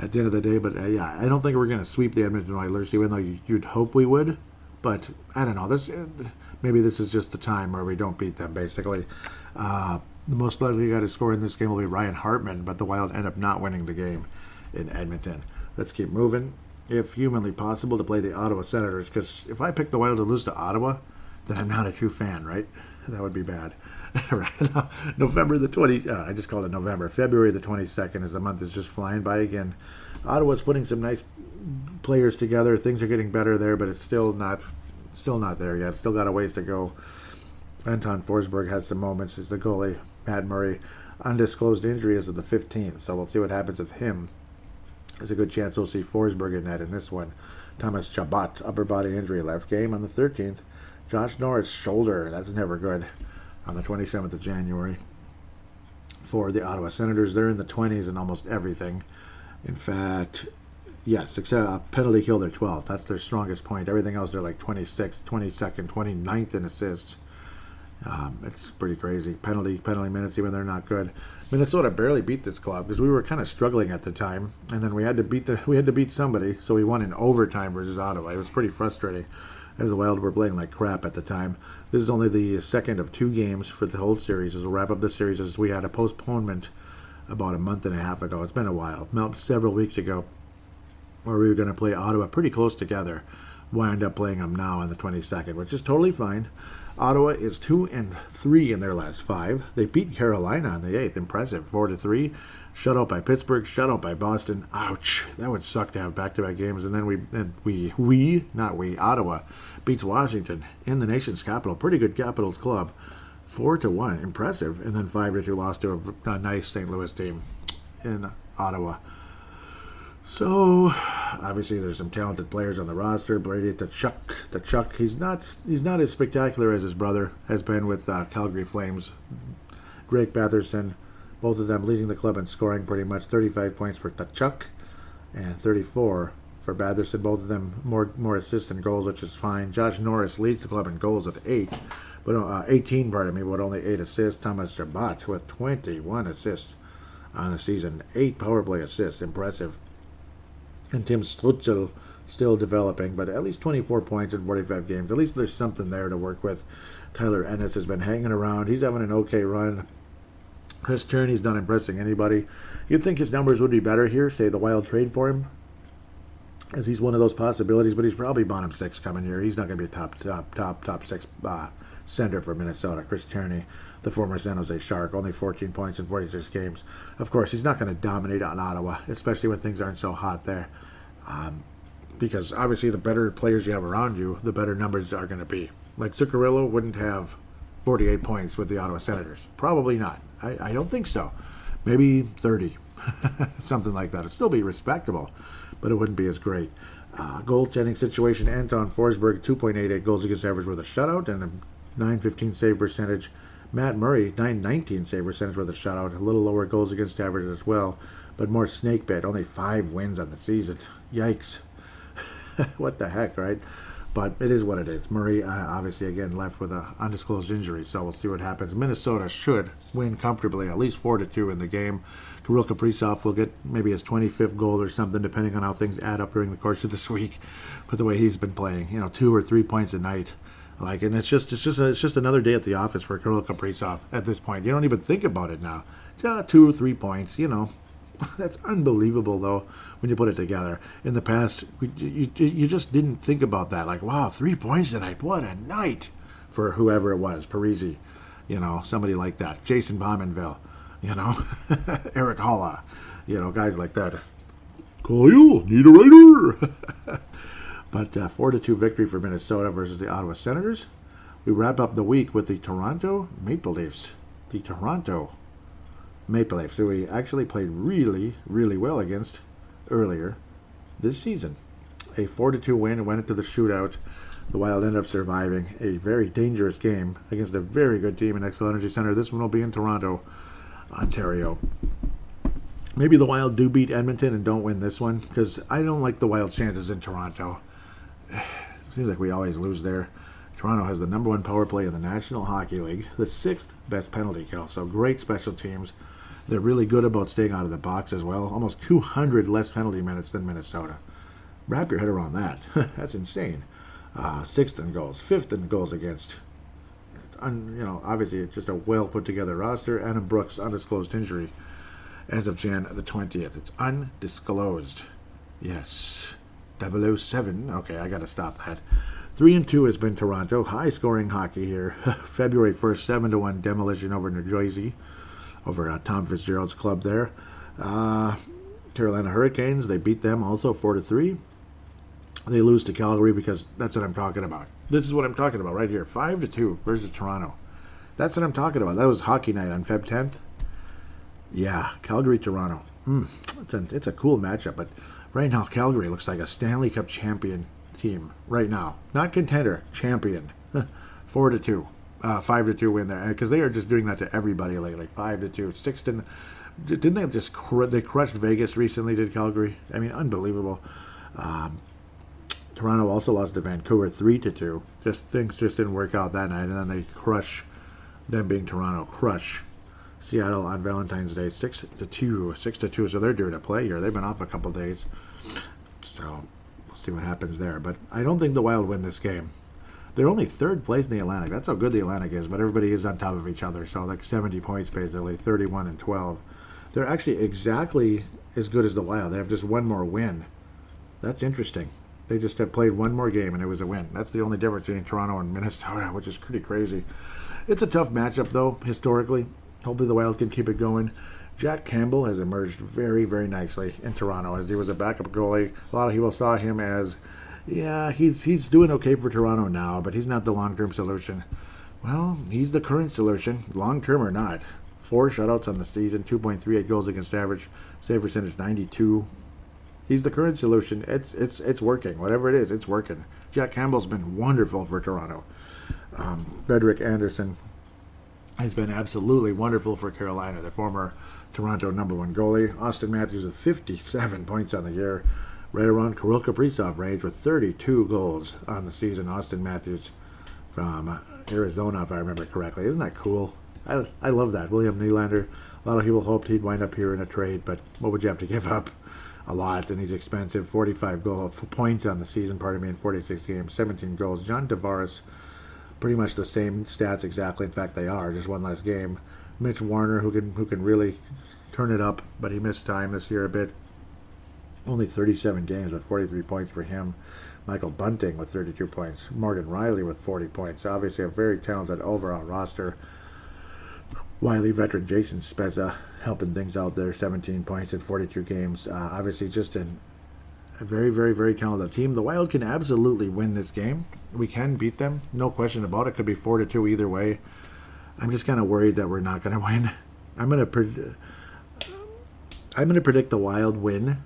at the end of the day. But yeah, I don't think we're going to sweep the Edmonton Oilers, even though you'd hope we would. But I don't know. Maybe this is just the time where we don't beat them, basically. The most likely guy to score in this game will be Ryan Hartman, but the Wild end up not winning the game in Edmonton. Let's keep moving. If humanly possible, to play the Ottawa Senators, because if I pick the Wild to lose to Ottawa, then I'm not a true fan, right? That would be bad. Right. November the 20th, I just called it November. February the 22nd, as the month is just flying by again. Ottawa's putting some nice players together. Things are getting better there, but it's still not there yet. Still got a ways to go. Anton Forsberg has some moments as the goalie. Matt Murray, undisclosed injury as of the 15th, so we'll see what happens with him. There's a good chance we'll see Forsberg in that in this one. Thomas Chabot, upper body injury, left game on the 13th. Josh Norris, shoulder, that's never good, on the 27th of January. For the Ottawa Senators, they're in the 20s in almost everything. In fact, yes, except penalty kill, they're 12th. That's their strongest point. Everything else, they're like 26th, 22nd, 29th in assists. It's pretty crazy. Penalty minutes, even they're not good. Minnesota barely beat this club because we were kind of struggling at the time, and then we had to beat somebody, so we won in overtime versus Ottawa. It was pretty frustrating, as the Wild were playing like crap at the time. This is only the second of 2 games for the whole series. As we'll wrap up the series, as we had a postponement about a month and a half ago. It's been a while, several weeks ago, where we were going to play Ottawa pretty close together. Wind up playing them now on the 22nd, which is totally fine. Ottawa is 2-3 in their last 5. They beat Carolina on the 8th. Impressive. 4-3. Shut out by Pittsburgh. Shut out by Boston. Ouch. That would suck to have back-to-back games. And then Ottawa beats Washington in the nation's capital. Pretty good Capitals club. 4-1. Impressive. And then 5-2 loss to a nice St. Louis team in Ottawa. So, obviously, there's some talented players on the roster. Brady Tkachuk, he's not as spectacular as his brother has been with Calgary Flames. Drake Batherson, both of them leading the club in scoring pretty much. 35 points for Tkachuk and 34 for Batherson. Both of them more assists than goals, which is fine. Josh Norris leads the club in goals with 18, but only 8 assists. Thomas Chabot with 21 assists on the season. 8 power play assists. Impressive. And Tim Stützle still developing, but at least 24 points in 45 games. At least there's something there to work with. Tyler Ennis has been hanging around. He's having an okay run. Chris Tierney's not impressing anybody. You'd think his numbers would be better here, say the Wild trade for him, as he's one of those possibilities, but he's probably bottom 6 coming here. He's not going to be a top 6 center for Minnesota. Chris Tierney, the former San Jose Shark, only 14 points in 46 games. Of course, he's not going to dominate on Ottawa, especially when things aren't so hot there. Because obviously the better players you have around you, the better numbers are going to be. Like Zuccarello wouldn't have 48 points with the Ottawa Senators. Probably not. I don't think so. Maybe 30. Something like that. It'd still be respectable, but it wouldn't be as great. Goaltending situation, Anton Forsberg, 2.88 goals against average with a shutout and a 9.15 save percentage. Matt Murray, 9.19 save percentage with a shutout. A little lower goals against average as well, but more snake bit. Only 5 wins on the season. Yikes. What the heck, right? But it is what it is. Murray, obviously, again, left with an undisclosed injury, so we'll see what happens. Minnesota should win comfortably, at least 4-2 in the game. Kirill Kaprizov will get maybe his 25th goal or something, depending on how things add up during the course of this week. But the way he's been playing, 2 or 3 points a night, and it's just another day at the office for Kirill Kaprizov at this point. You don't even think about it now. 2 or 3 points, That's unbelievable, though, when you put it together. In the past, you just didn't think about that. Like, wow, 3 points tonight. What a night for whoever it was. Parisi, somebody like that. Jason Baumanville, Eric Holla, guys like that. Kyle, need a writer. But 4-2 victory for Minnesota versus the Ottawa Senators. We wrap up the week with the Toronto Maple Leafs. The Toronto Maple Leafs, who we actually played really, really well against earlier this season. A 4-2 win and went into the shootout. The Wild ended up surviving a very dangerous game against a very good team in Xcel Energy Center. This one will be in Toronto, Ontario. Maybe the Wild do beat Edmonton and don't win this one, because I don't like the Wild's chances in Toronto. It seems like we always lose there. Toronto has the #1 power play in the National Hockey League, the 6th best penalty kill, so great special teams. They're really good about staying out of the box as well. Almost 200 less penalty minutes than Minnesota. Wrap your head around that. That's insane. 6th in goals, 5th in goals against. Obviously it's just a well put together roster. Adam Brooks, undisclosed injury as of Jan the 20th. It's undisclosed. Yes. 007. Okay, I gotta stop that. 3-2 has been Toronto. High scoring hockey here. February 1st, 7-1 demolition over New Jersey. Over Tom Fitzgerald's club there. Carolina Hurricanes, they beat them also 4-3. They lose to Calgary because that's what I'm talking about. This is what I'm talking about right here. 5-2 versus Toronto. That's what I'm talking about. That was hockey night on Feb 10th. Yeah, Calgary-Toronto. It's a cool matchup, but right now Calgary looks like a Stanley Cup champion team right now. Not contender, champion. 4-2. 5-2 win there, because they are just doing that to everybody lately. 5-2. Sixton, didn't they just they crushed Vegas recently? Did Calgary? I mean, unbelievable. Toronto also lost to Vancouver 3-2. Things just didn't work out that night, and then they crush. Them being Toronto, crush Seattle on Valentine's Day 6-2. 6-2. So they're due to play here. They've been off a couple days, so we'll see what happens there. But I don't think the Wild win this game. They're only 3rd place in the Atlantic. That's how good the Atlantic is, but everybody is on top of each other. So like 70 points basically, 31-12. They're actually exactly as good as the Wild. They have just one more win. That's interesting. They just have played one more game and it was a win. That's the only difference between Toronto and Minnesota, which is pretty crazy. It's a tough matchup though, historically. Hopefully the Wild can keep it going. Jack Campbell has emerged very, very nicely in Toronto as he was a backup goalie. A lot of people saw him as, yeah, he's doing okay for Toronto now, but he's not the long-term solution. Well, he's the current solution, long-term or not. 4 shutouts on the season, 2.38 goals against average, save percentage 92. He's the current solution. It's working. Whatever it is, it's working. Jack Campbell's been wonderful for Toronto. Frederick Anderson has been absolutely wonderful for Carolina, the former Toronto #1 goalie. Austin Matthews with 57 points on the year. Right around Kirill Kaprizov range with 32 goals on the season. Austin Matthews from Arizona, if I remember correctly. Isn't that cool? I love that. William Nylander, a lot of people hoped he'd wind up here in a trade, but what would you have to give up? A lot, and he's expensive. 45 points on the season, in 46 games, 17 goals. John Tavares, pretty much the same stats exactly. In fact, they are, just one less game. Mitch Warner, who can really turn it up, but he missed time this year a bit. Only 37 games, but 43 points for him. Michael Bunting with 32 points. Morgan Riley with 40 points. Obviously a very talented overall roster. Wiley veteran Jason Spezza helping things out there. 17 points in 42 games. Obviously just a very, very, very talented team. The Wild can absolutely win this game. We can beat them. No question about it. Could be 4-2 either way. I'm just kind of worried that we're not going to win. I'm going to predict the Wild win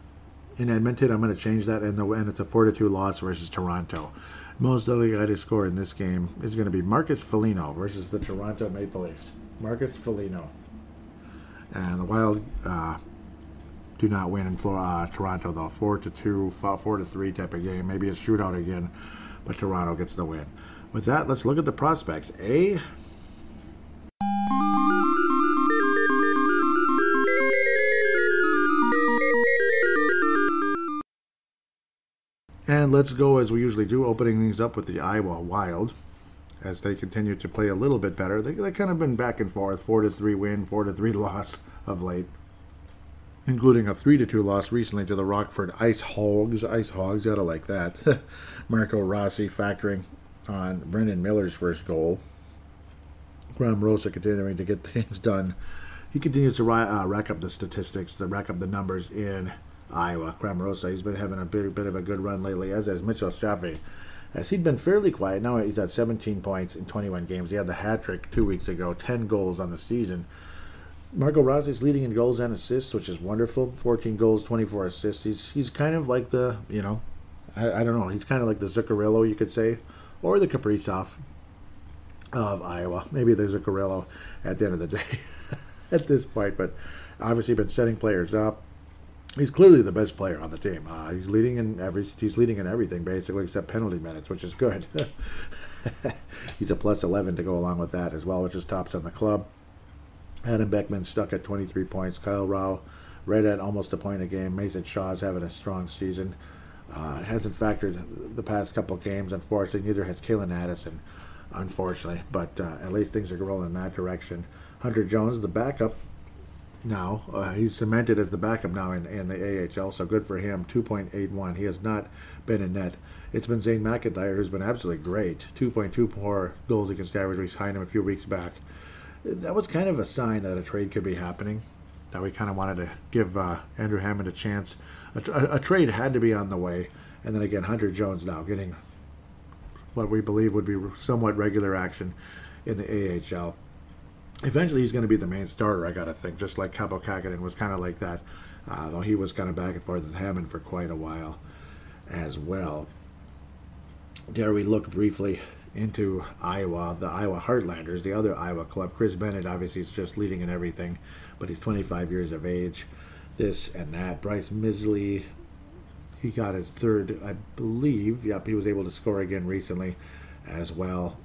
in Edmonton. I'm going to change that, and it's a 4-2 loss versus Toronto. Most likely guy to score in this game is going to be Marcus Foligno versus the Toronto Maple Leafs. Marcus Foligno. And the Wild do not win in Toronto, though. 4-2, 4-3 type of game. Maybe a shootout again, but Toronto gets the win. With that, let's look at the prospects. And let's go, as we usually do, opening things up with the Iowa Wild. As they continue to play a little bit better. They've kind of been back and forth. 4-3 win, 4-3 loss of late. Including a 3-2 loss recently to the Rockford Ice Hogs. Ice Hogs, gotta like that. Marco Rossi factoring on Brendan Miller's first goal. Graham Rosa continuing to get things done. He continues to rack up the statistics, to rack up the numbers in Iowa. Cramarosa, he's been having a bit of a good run lately, as has Mitchell Chaffee. As he'd been fairly quiet, now he's at 17 points in 21 games. He had the hat trick 2 weeks ago, 10 goals on the season. Marco Rossi's leading in goals and assists, which is wonderful. 14 goals, 24 assists. He's kind of like the, I don't know, he's kind of like the Zuccarello, you could say, or the Kaprizov of Iowa. Maybe the Zuccarello at the end of the day at this point, but obviously been setting players up. He's clearly the best player on the team. He's leading in everything basically except penalty minutes, which is good. He's a plus 11 to go along with that as well, which is tops on the club. Adam Beckman stuck at 23 points. Kyle Rao right at almost a point a game. Mason Shaw's having a strong season. It hasn't factored the past couple of games, unfortunately. Neither has Kalen Addison, unfortunately. But at least things are rolling in that direction. Hunter Jones, the backup now. He's cemented as the backup now in the AHL, so good for him. 2.81. He has not been in net. It's been Zane McIntyre, who's been absolutely great. 2.24 goals against average. We signed him a few weeks back. That was kind of a sign that a trade could be happening, that we kind of wanted to give Andrew Hammond a chance. A trade had to be on the way. And then again, Hunter Jones now getting what we believe would be somewhat regular action in the AHL. Eventually, he's going to be the main starter, I got to think, just like Capo Kakinen was kind of like that, though he was kind of back and forth with Hammond for quite a while as well. Dare we look briefly into Iowa, the Iowa Heartlanders, the other Iowa club. Chris Bennett, obviously, is just leading in everything, but he's 25 years of age, this and that. Bryce Misley, he got his third, I believe. Yep, he was able to score again recently as well.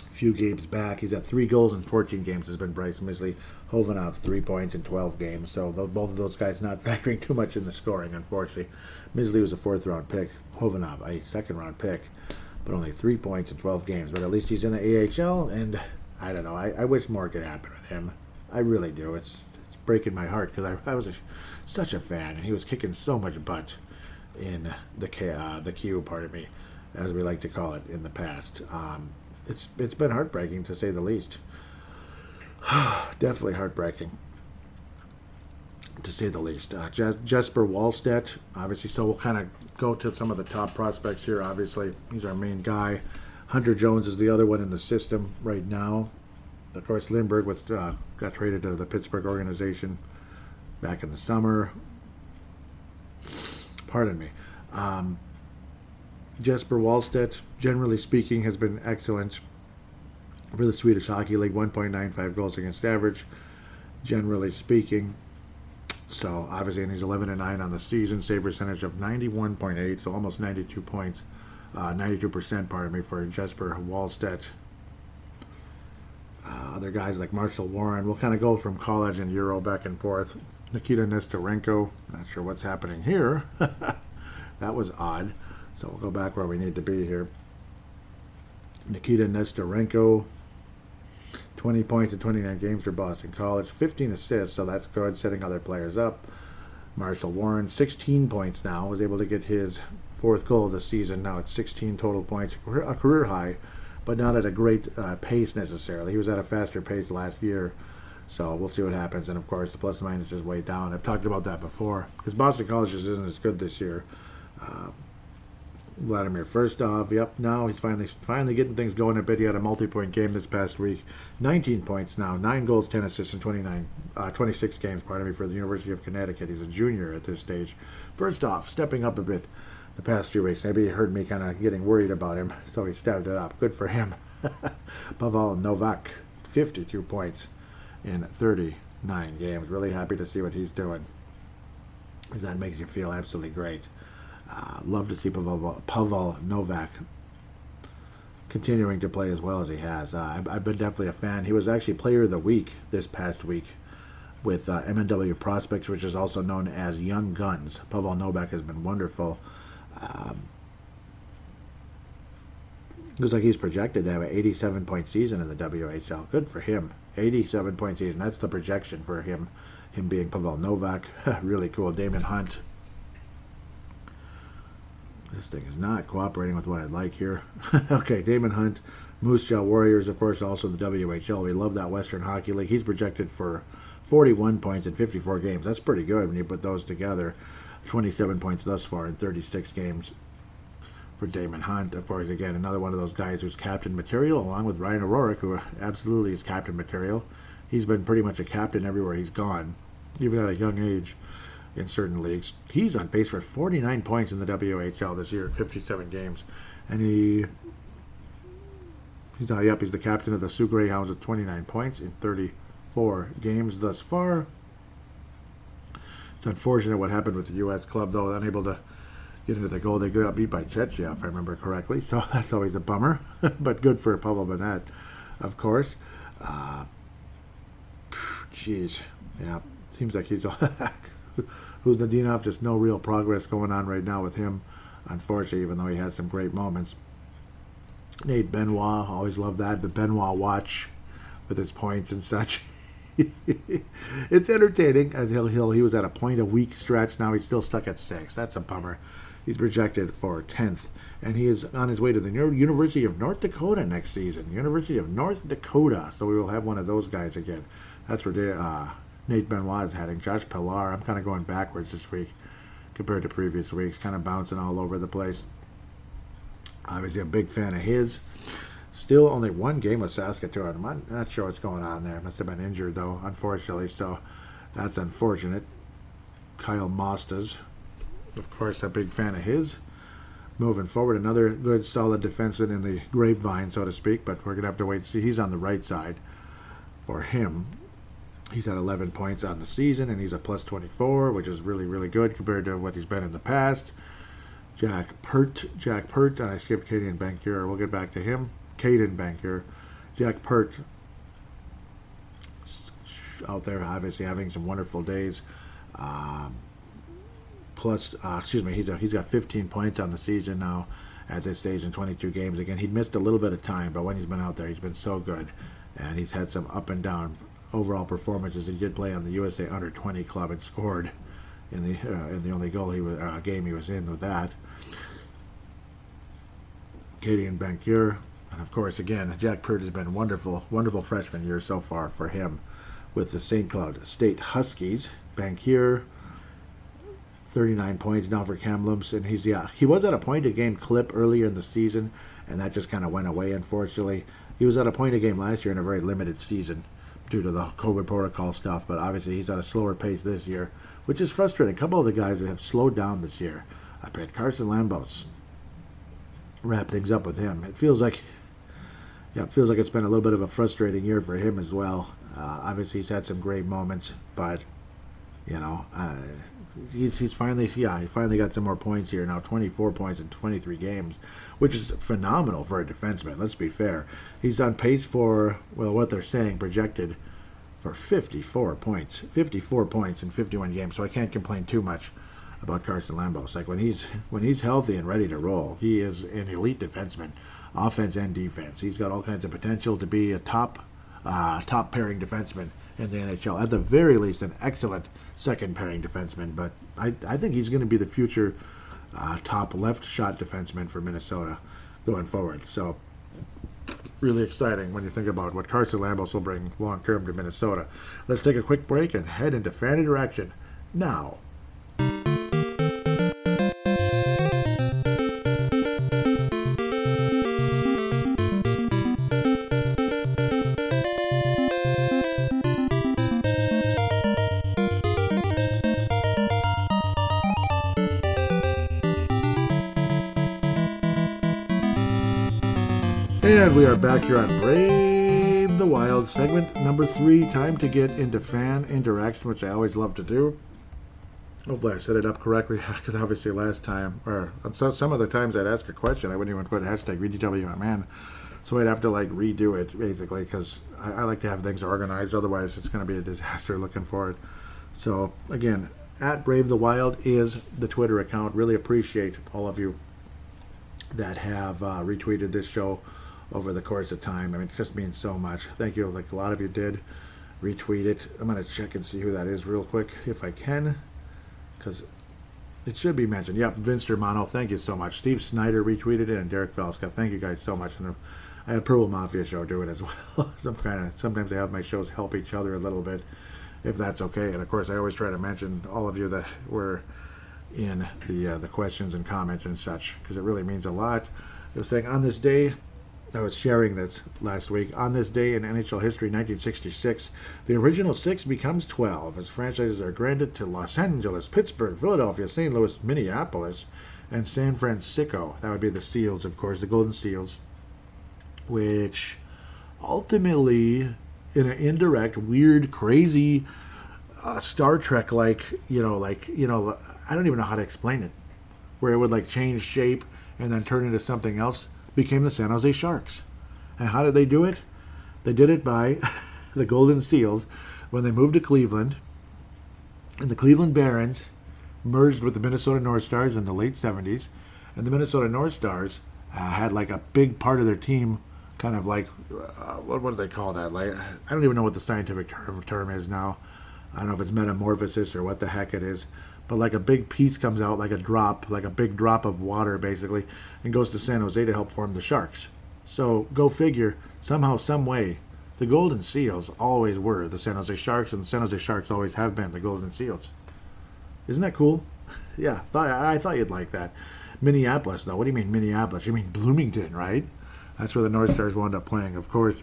A few games back, he's at 3 goals in 14 games has been Bryce Misley. Hovanov, 3 points in 12 games. So both of those guys not factoring too much in the scoring, unfortunately. Misley was a 4th-round pick. Hovanov, a 2nd-round pick. But only 3 points in 12 games. But at least he's in the AHL, and I don't know. I wish more could happen with him. I really do. It's breaking my heart because I was such a fan, and he was kicking so much butt in the Q, pardon me, as we like to call it in the past. It's been heartbreaking to say the least. Definitely heartbreaking to say the least. Jesper Wallstedt, obviously, so we'll kind of go to some of the top prospects here. Obviously, he's our main guy. Hunter Jones is the other one in the system right now. Of course, Lindbergh got traded to the Pittsburgh organization back in the summer. Pardon me. Jesper Wallstedt, generally speaking, has been excellent for the Swedish Hockey League. 1.95 goals against average, generally speaking. So, obviously, and he's 11-9 on the season. Save percentage of 91.8, so almost 92 points. 92%, pardon me, for Jesper Wallstedt. Other guys like Marshall Warren. We'll kind of go from college and Euro back and forth. Nikita Nestorenko. Not sure what's happening here. That was odd. So we'll go back where we need to be here. Nikita Nestorenko. 20 points in 29 games for Boston College. 15 assists, so that's good, setting other players up. Marshall Warren, 16 points now. Was able to get his 4th goal of the season. Now it's 16 total points. A career high, but not at a great pace necessarily. He was at a faster pace last year. So we'll see what happens. And, of course, the plus-minus is way down. I've talked about that before. Because Boston College just isn't as good this year. Vladimir Firstov, yep, now he's finally getting things going a bit. He had a multi-point game this past week. 19 points now, 9 goals, 10 assists in 26 games, pardon me, for the University of Connecticut. He's a junior at this stage. Firstov, stepping up a bit the past few weeks. Maybe he heard me kind of getting worried about him, so he stepped it up. Good for him. Pavel Novak, 52 points in 39 games. Really happy to see what he's doing. That makes you feel absolutely great. Love to see Pavel Novak continuing to play as well as he has. I've been definitely a fan. He was actually Player of the Week this past week with MNW Prospects, which is also known as Young Guns. Pavel Novak has been wonderful. Looks like he's projected to have an 87-point season in the WHL. Good for him. 87-point season. That's the projection for him being Pavel Novak. Really cool. Damon Hunt. This thing is not cooperating with what I'd like here. Okay, Damon Hunt, Moose Jaw Warriors, of course, also the WHL. We love that Western Hockey League. He's projected for 41 points in 54 games. That's pretty good when you put those together. 27 points thus far in 36 games for Damon Hunt. Of course, again, another one of those guys who's captain material, along with Ryan O'Rourke, who absolutely is captain material. He's been pretty much a captain everywhere he's gone, even at a young age in certain leagues. He's on pace for 49 points in the WHL this year in 57 games. And he's the captain of the Sioux Greyhounds with 29 points in 34 games thus far. It's unfortunate what happened with the U.S. club, though, unable to get into the goal. They got beat by Czechia, if I remember correctly, so that's always a bummer. But good for Pavel Bennett, of course. Jeez, yeah, seems like he's who's Nadinov. Just no real progress going on right now with him, unfortunately, even though he has some great moments. Nate Benoit, always love that, the Benoit watch with his points and such. It's entertaining, as he was at a point a week stretch. Now he's still stuck at 6. That's a bummer. He's projected for 10th, and he is on his way to the University of North Dakota next season. University of North Dakota. So we will have one of those guys again. That's where Nate Benoit is heading. Josh Pilar, I'm kind of going backwards this week compared to previous weeks, kind of bouncing all over the place. Obviously a big fan of his. Still only one game with Saskatoon. I'm not sure what's going on there. Must have been injured, though, unfortunately. So that's unfortunate. Kyle Mostas, of course, a big fan of his. Moving forward, another good, solid defenseman in the grapevine, so to speak. But we're going to have to wait and see. He's on the right side for him. He's at 11 points on the season, and he's a plus 24, which is really, really good compared to what he's been in the past. Jack Pert, and I skipped Caden Bankier. We'll get back to him. Caden Bankier. Jack Pert out there, obviously having some wonderful days. He's got 15 points on the season now at this stage in 22 games. Again, he'd missed a little bit of time, but when he's been out there, he's been so good, and he's had some up and down overall performances. He did play on the USA Under 20 club and scored in the only game he was in with that. Caden Bankier. And of course, again, Jack Pert has been wonderful freshman year so far for him with the St. Cloud State Huskies. Bankier, 39 points now for Kamloops, and he was at a point-a-game clip earlier in the season, and that just kind of went away, unfortunately. He was at a point-a-game last year in a very limited season due to the COVID protocol stuff, but obviously he's at a slower pace this year, which is frustrating. A couple of the guys that have slowed down this year. I bet Carson Lambos wrap things up with him. It feels like it's been a little bit of a frustrating year for him as well. Obviously, he's had some great moments, but he's finally got some more points here now. 24 points in 23 games, which is phenomenal for a defenseman. Let's be fair. He's on pace for what they're saying projected for 54 points. 54 points in 51 games. So I can't complain too much about Carson Lambos. Like when he's healthy and ready to roll, he is an elite defenseman, offense and defense. He's got all kinds of potential to be a top pairing defenseman in the NHL. At the very least, an excellent second pairing defenseman. But I think he's going to be the future top left shot defenseman for Minnesota going forward. So really exciting when you think about what Carson Lambos will bring long term to Minnesota. Let's take a quick break and head into fan interaction now. And we are back here on Brave the Wild, segment number 3. Time to get into fan interaction, which I always love to do. Hopefully I set it up correctly, because obviously last time, or some of the times I'd ask a question, I wouldn't even put hashtag ReadWMN, so I'd have to redo it, basically, because I like to have things organized. Otherwise it's going to be a disaster looking for it. So, again, at Brave the Wild is the Twitter account. Really appreciate all of you that have retweeted this show over the course of time. I mean, it just means so much. Thank you. Like a lot of you did retweet it. I'm going to check and see who that is real quick if I can, because it should be mentioned. Yep, Vince Germano, thank you so much. Steve Snyder retweeted it, and Derek Velska. Thank you guys so much. And I had Purple Mafia show do it as well. Sometimes I have my shows help each other a little bit, if that's okay. And of course, I always try to mention all of you that were in the questions and comments and such, because it really means a lot. I was saying on this day, I was sharing this last week. On this day in NHL history, 1966, the original 6 becomes 12 as franchises are granted to Los Angeles, Pittsburgh, Philadelphia, St. Louis, Minneapolis, and San Francisco. That would be the Seals, of course, the Golden Seals, which ultimately, in an indirect, weird, crazy, Star Trek I don't even know how to explain it, where it would like change shape and then turn into something else, became the San Jose Sharks. And how did they do it? They did it by the Golden Seals when they moved to Cleveland, and the Cleveland Barons merged with the Minnesota North Stars in the late 70s, and the Minnesota North Stars had like a big part of their team kind of like, what do they call that? Like, I don't even know what the scientific term is now. I don't know if it's metamorphosis or what the heck it is. But like a big piece comes out, like a big drop of water basically, and goes to San Jose to help form the Sharks. So go figure, somehow, some way, the Golden Seals always were the San Jose Sharks, and the San Jose Sharks always have been the Golden Seals. Isn't that cool? Yeah, I thought you'd like that. Minneapolis, though. What do you mean Minneapolis? You mean Bloomington, right? That's where the North Stars wound up playing. Of course,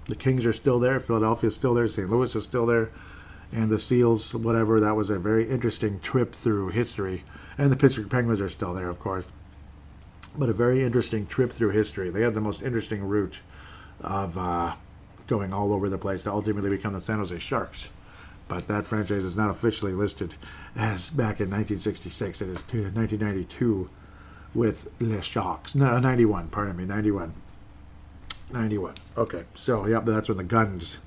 the Kings are still there. Philadelphia is still there. St. Louis is still there. And the Seals, whatever, that was a very interesting trip through history. And the Pittsburgh Penguins are still there, of course. But a very interesting trip through history. They had the most interesting route of going all over the place to ultimately become the San Jose Sharks. But that franchise is not officially listed as back in 1966. It is 1992 with Les Sharks. No, 91, pardon me, 91. 91. Okay, so, yeah, that's when the Guns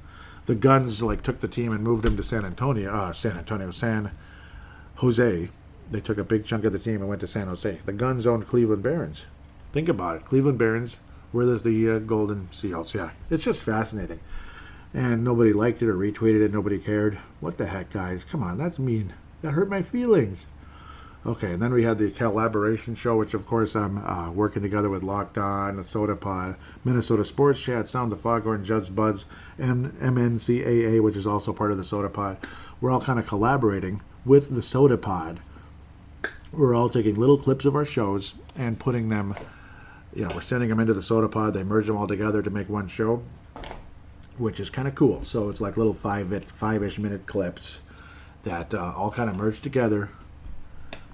like took the team and moved them to San Jose. They took a big chunk of the team and went to San Jose. The Guns owned Cleveland Barons. Think about it. Cleveland Barons were the Golden Seals. Yeah, it's just fascinating. And nobody liked it or retweeted it. Nobody cared. What the heck, guys? Come on, that's mean. That hurt my feelings. Okay, and then we had the collaboration show, which of course I'm working together with Locked On, the Soda Pod, Minnesota Sports Chat, Sound the Foghorn, Judd's Buds, and MNCAA, which is also part of the Soda Pod. We're all kind of collaborating with the Soda Pod. We're all taking little clips of our shows and putting them, we're sending them into the Soda Pod. They merge them all together to make one show, which is kind of cool. So it's like little five-ish minute clips that all kind of merge together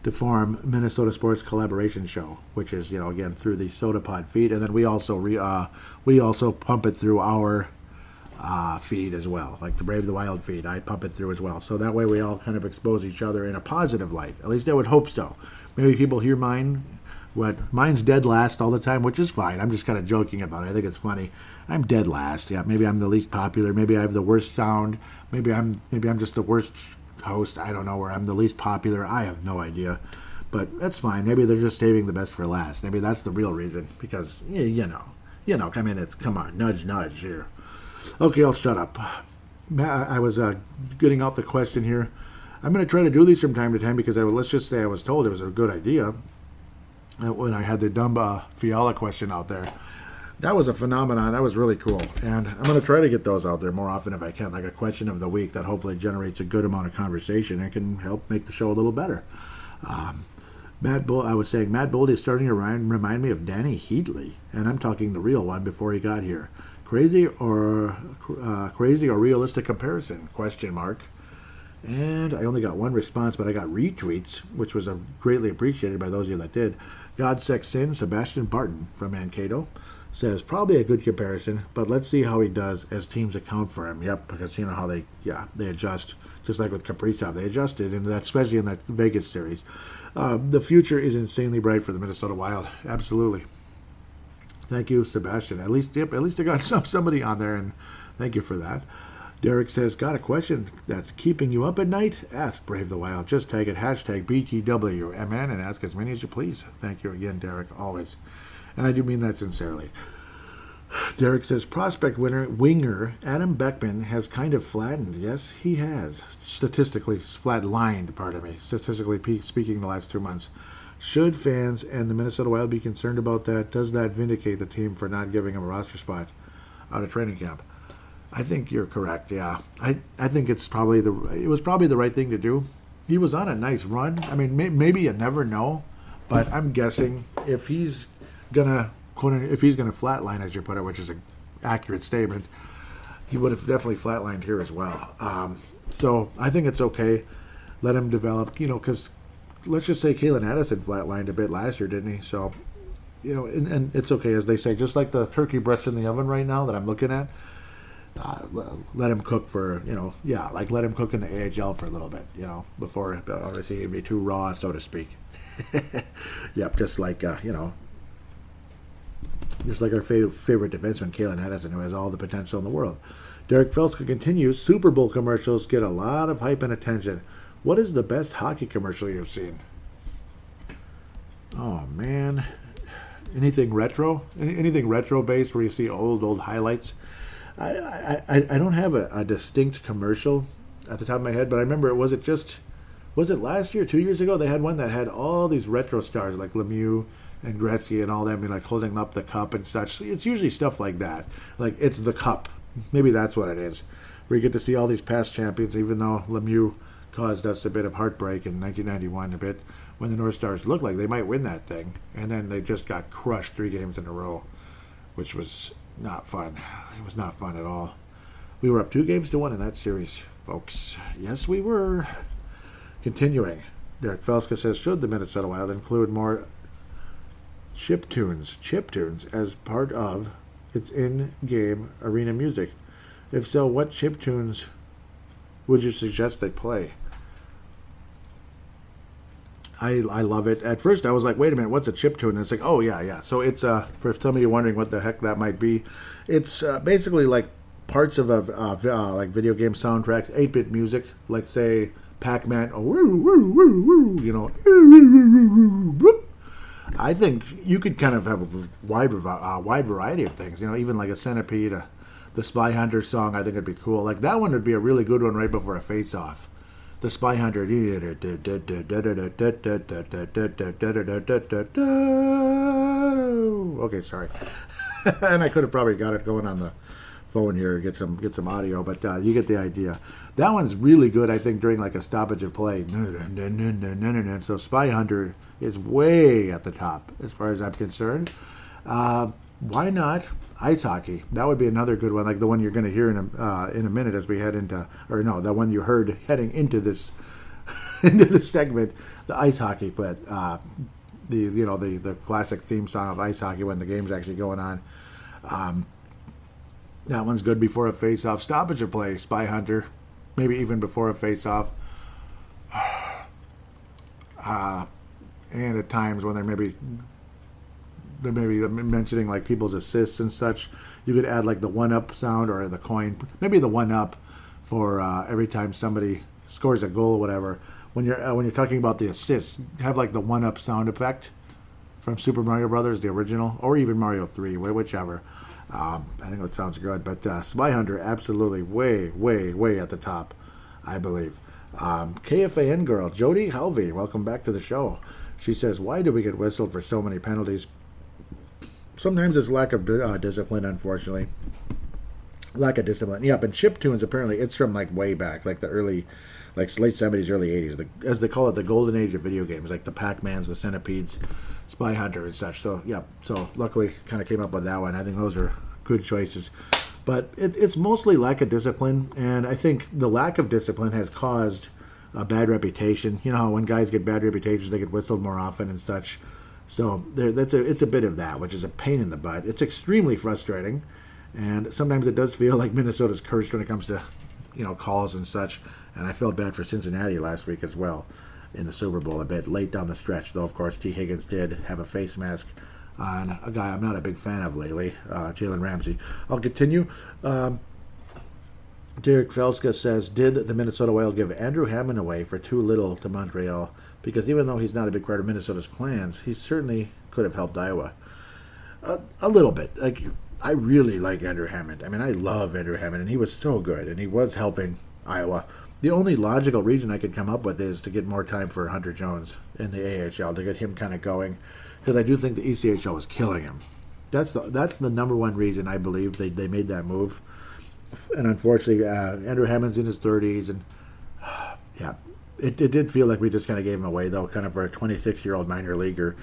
to form Minnesota Sports Collaboration Show, which is, again, through the Soda Pod feed. And then we also pump it through our feed as well, like the Brave the Wild feed. I pump it through as well. So that way we all kind of expose each other in a positive light. At least I would hope so. Maybe people hear mine. Mine's dead last all the time, which is fine. I'm just kind of joking about it. I think it's funny. I'm dead last. Yeah, maybe I'm the least popular. Maybe I have the worst sound. Maybe I'm just the worst host. I don't know, where I'm the least popular. I have no idea, but that's fine. Maybe they're just saving the best for last. Maybe that's the real reason, because come on, nudge here. Okay, I'll shut up. I was getting out the question here. I'm going to try to do these from time to time because let's just say I was told it was a good idea when I had the dumb Fiala question out there. That was a phenomenon. That was really cool. And I'm going to try to get those out there more often if I can, like a question of the week that hopefully generates a good amount of conversation and can help make the show a little better. I was saying Matt Boldy is starting to remind me of Danny Heatley, and I'm talking the real one before he got here. Crazy or realistic comparison? ? And I only got one response, but I got retweets, which was greatly appreciated by those of you that did. God Sex Sin, Sebastian Barton from Mankato, says probably a good comparison, but let's see how he does as teams account for him. Yep, because how they adjust, just like with Kaprizov. They adjusted, and that, especially in that Vegas series. The future is insanely bright for the Minnesota Wild. Absolutely. Thank you, Sebastian. At least I got somebody on there, and thank you for that. Derek says, got a question that's keeping you up at night? Ask Brave the Wild. Just tag it, #BTWMN, and ask as many as you please. Thank you again, Derek, always. And I do mean that sincerely. Derek says, prospect winger Adam Beckman has kind of flattened. Yes, he has. Statistically speaking, the last 2 months. Should fans and the Minnesota Wild be concerned about that? Does that vindicate the team for not giving him a roster spot out of training camp? I think you're correct, yeah. I think it was probably the right thing to do. He was on a nice run. I mean, maybe you never know, but I'm guessing if he's gonna flatline, as you put it, which is an accurate statement, he would have definitely flatlined here as well. So I think it's okay. Let him develop, because let's just say Kalen Addison flatlined a bit last year, didn't he? So, and it's okay, as they say, just like the turkey breast in the oven right now that I'm looking at. Let him cook for, let him cook in the AHL for a little bit, before obviously he'd be too raw, so to speak. Yep, just like our favorite defenseman, Kalen Addison, who has all the potential in the world. Derek Felska continues. Super Bowl commercials get a lot of hype and attention. What is the best hockey commercial you've seen? Oh, man. Anything retro? Anything retro-based where you see old highlights? I don't have a distinct commercial at the top of my head, but I remember, was it last year, 2 years ago? They had one that had all these retro stars like Lemieux and Gretzky and all them, like holding up the cup and such. It's usually stuff like that. Like, it's the cup. Maybe that's what it is. Where you get to see all these past champions, even though Lemieux caused us a bit of heartbreak in 1991, a bit when the North Stars looked like they might win that thing. And then they just got crushed 3 games in a row, which was not fun. It was not fun at all. We were up 2-1 in that series, folks. Yes, we were. Continuing. Derek Felska says, should the Minnesota Wild include more chiptunes as part of its in-game arena music? If so, what chiptunes would you suggest they play? I love it. At first, I was like, wait a minute, what's a chiptune? And it's like, oh, yeah. So it's, for some of you wondering what the heck that might be, it's basically like parts of like video game soundtracks, 8-bit music, like, say, Pac-Man, I think you could kind of have a wide variety of things, even like a Centipede, the Spy Hunter song, I think it'd be cool. Like, that one would be a really good one right before a face-off. The Spy Hunter. Okay, sorry. And I could have probably got it going on the phone here, get some audio, but you get the idea. That one's really good, I think, during like a stoppage of play. So Spy Hunter is way at the top as far as I'm concerned. Why not ice hockey? That would be another good one, like the one you're going to hear in a minute as we head into, or no, the one you heard heading into this segment, the ice hockey. But the classic theme song of ice hockey when the game's actually going on. That one's good before a face-off. Stoppage of play, Spy Hunter, maybe even before a face-off. And at times when they're maybe mentioning like people's assists and such, you could add like the one-up sound or the coin. Maybe the one-up for every time somebody scores a goal or whatever. When you're talking about the assists, have like the one-up sound effect from Super Mario Brothers, the original, or even Mario 3, whichever. I think it sounds good, but Spy Hunter, absolutely way at the top, I believe. KFAN girl, Jody Halvey, welcome back to the show. She says, why do we get whistled for so many penalties? Sometimes it's lack of discipline, unfortunately. Lack of discipline. Yeah, but chiptunes, apparently, it's from like way back, like the early, like late 70s, early 80s, as they call it, the golden age of video games, like the Pac-Mans, the Centipedes, Spy Hunter and such. So, yeah, so luckily kind of came up with that one. I think those are good choices. But it's mostly lack of discipline, and I think the lack of discipline has caused a bad reputation. You know, when guys get bad reputations, they get whistled more often and such. So it's a bit of that, which is a pain in the butt. It's extremely frustrating, and sometimes it does feel like Minnesota's cursed when it comes to, calls and such. And I felt bad for Cincinnati last week as well in the Super Bowl a bit late down the stretch, though of course T. Higgins did have a face mask on a guy I'm not a big fan of lately, Jalen Ramsey. I'll continue. Derek Felska says, did the Minnesota Wild give Andrew Hammond away for too little to Montreal? Because even though he's not a big part of Minnesota's plans, he certainly could have helped Iowa. A little bit. Like, I really like Andrew Hammond. I mean, I love Andrew Hammond, and he was so good, and he was helping Iowa. The only logical reason I could come up with is to get more time for Hunter Jones in the AHL, to get him kind of going, because I do think the ECHL was killing him. That's the number one reason I believe they made that move. And unfortunately, Andrew Hammond's in his 30s, and yeah, it did feel like we just kind of gave him away, though, kind of for a 26-year-old minor leaguer.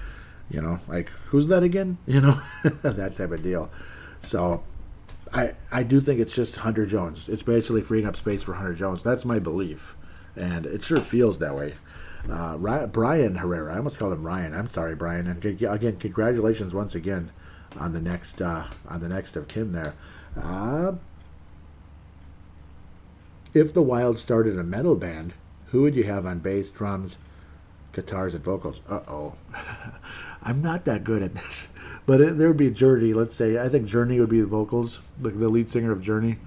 You know, like, who's that again? You know, that type of deal. So I do think it's just Hunter Jones. It's basically freeing up space for Hunter Jones. That's my belief, and it sure feels that way. Brian Herrera, I almost called him Ryan. I'm sorry, Brian. And again, congratulations once again on the next of kin there. If the Wild started a metal band, who would you have on bass, drums, guitars, and vocals? Uh-oh. I'm not that good at this. But there would be Journey, let's say. I think Journey would be the vocals, like the lead singer of Journey.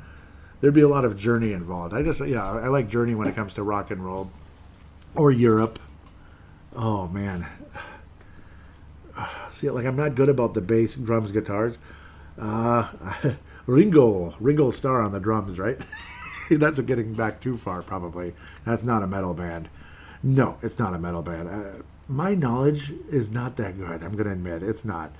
There'd be a lot of Journey involved. I like Journey when it comes to rock and roll. Or Europe. Oh, man. See, like, I'm not good about the bass, drums, guitars. Ringo Starr on the drums, right? That's getting back too far, probably. That's not a metal band. No, it's not a metal band. My knowledge is not that good. I'm going to admit it's not.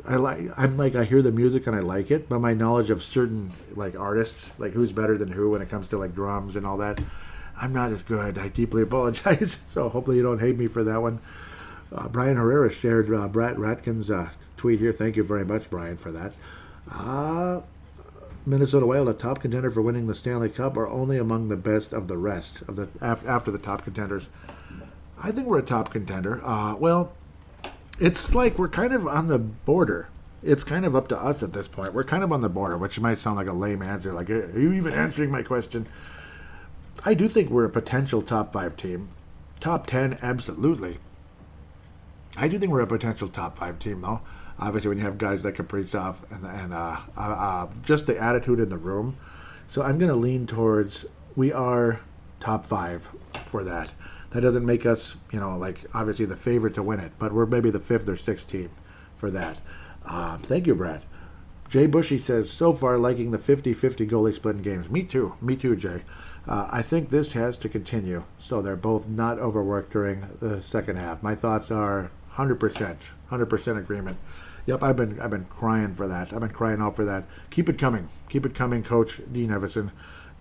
I hear the music and I like it, but my knowledge of certain like artists, like who's better than who when it comes to like drums and all that, I'm not as good. I deeply apologize. So hopefully you don't hate me for that one. Brian Herrera shared Brad Ratkin's tweet here. Thank you very much, Brian, for that. Minnesota Wild, a top contender for winning the Stanley Cup, are only among the best of the rest of the after the top contenders. I think we're a top contender. Well, it's like we're kind of on the border. It's kind of up to us at this point. We're kind of on the border, which might sound like a lame answer. Like, are you even answering my question? I do think we're a potential top 5 team. Top 10, absolutely. I do think we're a potential top 5 team, though. Obviously, when you have guys like Kaprizov and just the attitude in the room. So I'm going to lean towards we are top 5 for that. That doesn't make us, like obviously the favorite to win it, but we're maybe the 5th or 6th team for that. Thank you, Brad. Jay Bushy says, so far liking the 50-50 goalie split in games. Me too, Jay. I think this has to continue, so they're both not overworked during the second half. My thoughts are 100% agreement. Yep, I've been crying for that. I've been crying out for that. Keep it coming, Coach Dean Evison.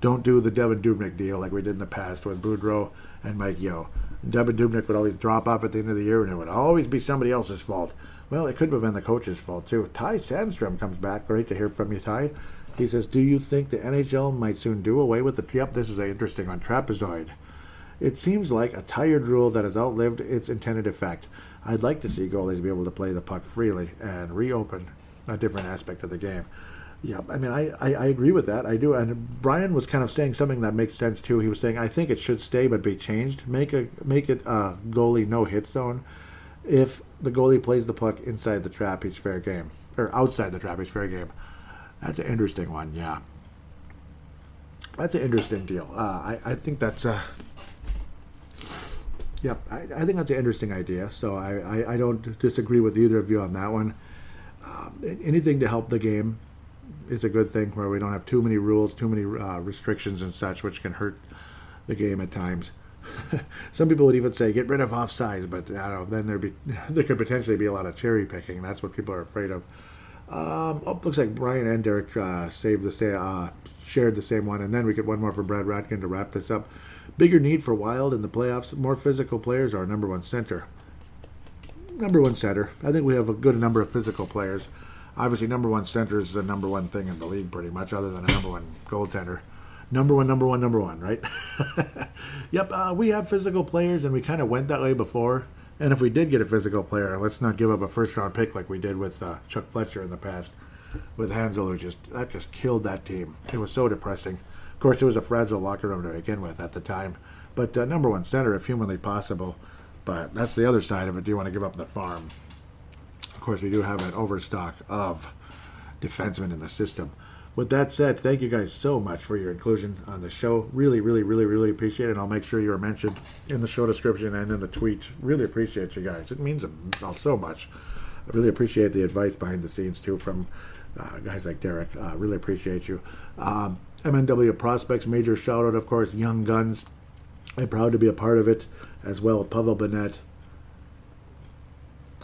Don't do the Devin Dubnyk deal like we did in the past with Boudreau and Mike Yeo. Devin Dubnyk would always drop off at the end of the year, and it would always be somebody else's fault. Well, it could have been the coach's fault, too. Ty Sandstrom comes back. Great to hear from you, Ty. He says, do you think the NHL might soon do away with the... Yep, this is an interesting one. Trapezoid. It seems like a tired rule that has outlived its intended effect. I'd like to see goalies be able to play the puck freely and reopen a different aspect of the game. Yeah, I mean, I agree with that. I do. And Brian was kind of saying something that makes sense, too. He was saying, I think it should stay but be changed. Make it a goalie no-hit zone. If the goalie plays the puck inside the trap, he's fair game. Or outside the trap, he's fair game. That's an interesting one, yeah. That's an interesting deal. I think that's... Yep, I think that's an interesting idea. So I don't disagree with either of you on that one. Anything to help the game is a good thing, where we don't have too many rules, too many restrictions and such, which can hurt the game at times. Some people would even say get rid of offsides, but I don't know. Then there could potentially be a lot of cherry picking. That's what people are afraid of. Looks like Brian and Derek shared the same one, and then we get one more for Brad Ratkin to wrap this up. Bigger need for Wild in the playoffs. More physical players are number one center. I think we have a good number of physical players. Obviously, number one center is the number one thing in the league, pretty much, other than a number one goaltender. Number one, right? Yep, we have physical players, and we kind of went that way before. And if we did get a physical player, let's not give up a first-round pick like we did with Chuck Fletcher in the past, with Hansel, who just killed that team. It was so depressing. Of course, it was a fragile locker room to begin with at the time. But number one center, if humanly possible. But that's the other side of it. Do you want to give up the farm? Of course, we do have an overstock of defensemen in the system. With that said, thank you guys so much for your inclusion on the show. Really, really, really, really appreciate it. I'll make sure you are mentioned in the show description and in the tweet. Really appreciate you guys. It means so much. I really appreciate the advice behind the scenes, too, from guys like Derek. Really appreciate you. MNW Prospects, major shout-out, of course, Young Guns. I'm proud to be a part of it, as well as Pavel Bennett,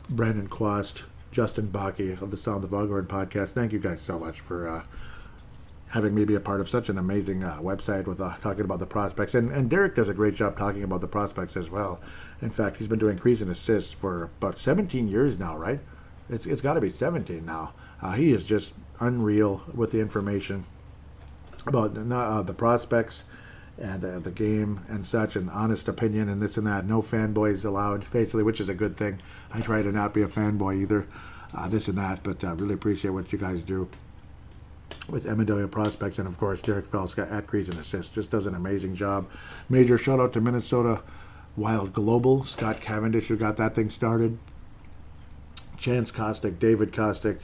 Brandon Quast, Justin Bakke of the Sound of Algorand podcast. Thank you guys so much for having me be a part of such an amazing website with talking about the prospects. And Derek does a great job talking about the prospects as well. In fact, he's been doing crease and assists for about 17 years now, right? It's got to be 17 now. He is just unreal with the information about the prospects and the game and such, an honest opinion and this and that. No fanboys allowed, basically, which is a good thing. I try to not be a fanboy either, this and that, but really appreciate what you guys do with MNW Prospects. And, of course, Derek Felsk at Crease and Assist just does an amazing job. Major shout-out to Minnesota Wild Global, Scott Cavendish, who got that thing started. Chance Kostick, David Kostick,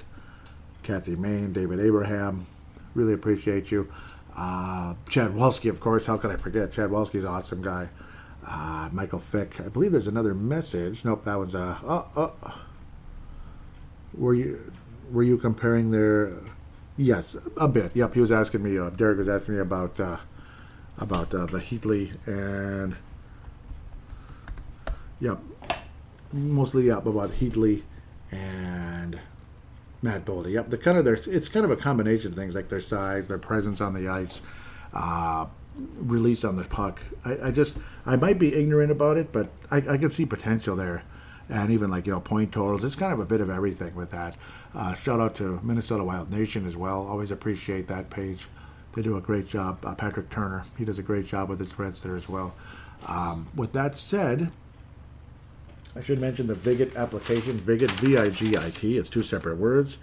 Kathy Main, David Abraham. Really appreciate you. Chad Walski, of course. How could I forget? Chad Walski's an awesome guy. Michael Fick. I believe there's another message. Nope, that one's Were you comparing their? Yes, a bit. Yep, he was asking me. Derek was asking me about the Heatley and yep, mostly about Heatley and Matt Boldy. Yep, it's kind of a combination of things like their size, their presence on the ice, release on the puck. I might be ignorant about it, but I can see potential there. And even point totals. It's kind of a bit of everything with that. Shout out to Minnesota Wild Nation as well. Always appreciate that page. They do a great job. Patrick Turner, he does a great job with his spreads there as well. With that said, I should mention the Vig It application. Vig It, V-I-G-I-T. It's two separate words.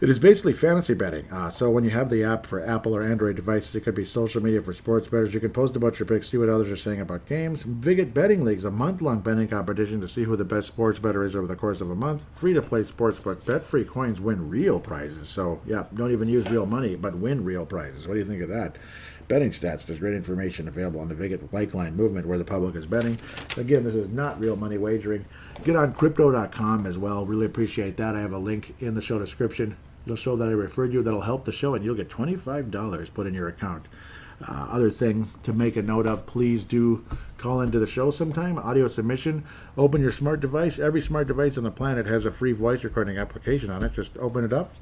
It is basically fantasy betting. So when you have the app for Apple or Android devices, it could be social media for sports bettors. You can post about your picks, see what others are saying about games. Vig It Betting League is a month-long betting competition to see who the best sports bettor is over the course of a month. Free-to-play sportsbook. Bet-free coins win real prizes. So, yeah, don't even use real money, but win real prizes. What do you think of that? Betting stats. There's great information available on the Vig It like line movement where the public is betting. Again, this is not real money wagering. Get on Crypto.com as well. Really appreciate that. I have a link in the show description. It'll show that I referred you. That'll help the show, and you'll get $25 put in your account. Other thing to make a note of, please do call into the show sometime. Audio submission. Open your smart device. Every smart device on the planet has a free voice recording application on it. Just open it up,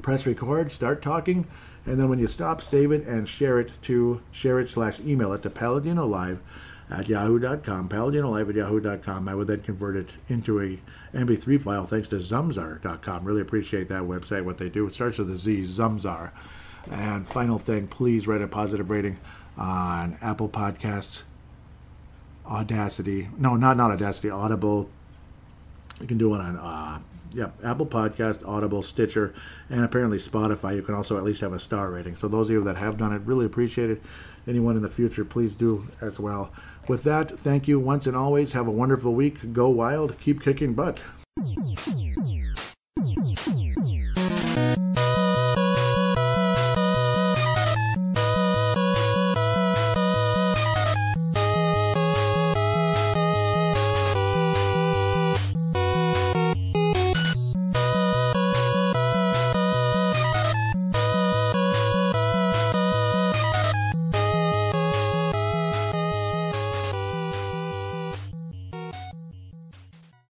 press record, start talking, and then when you stop, save it and share it / email it to Paladinolive@yahoo.com, Paladinolive@yahoo.com. I would then convert it into a MP3 file thanks to Zumzar.com. Really appreciate that website, what they do. It starts with a Z, Zumzar. And final thing, please write a positive rating on Apple Podcasts, Audacity. No, not Audacity, Audible. You can do it on Apple Podcast, Audible, Stitcher, and apparently Spotify. You can also at least have a star rating. So those of you that have done it, really appreciate it. Anyone in the future, please do as well. With that, thank you once and always. Have a wonderful week. Go Wild. Keep kicking butt.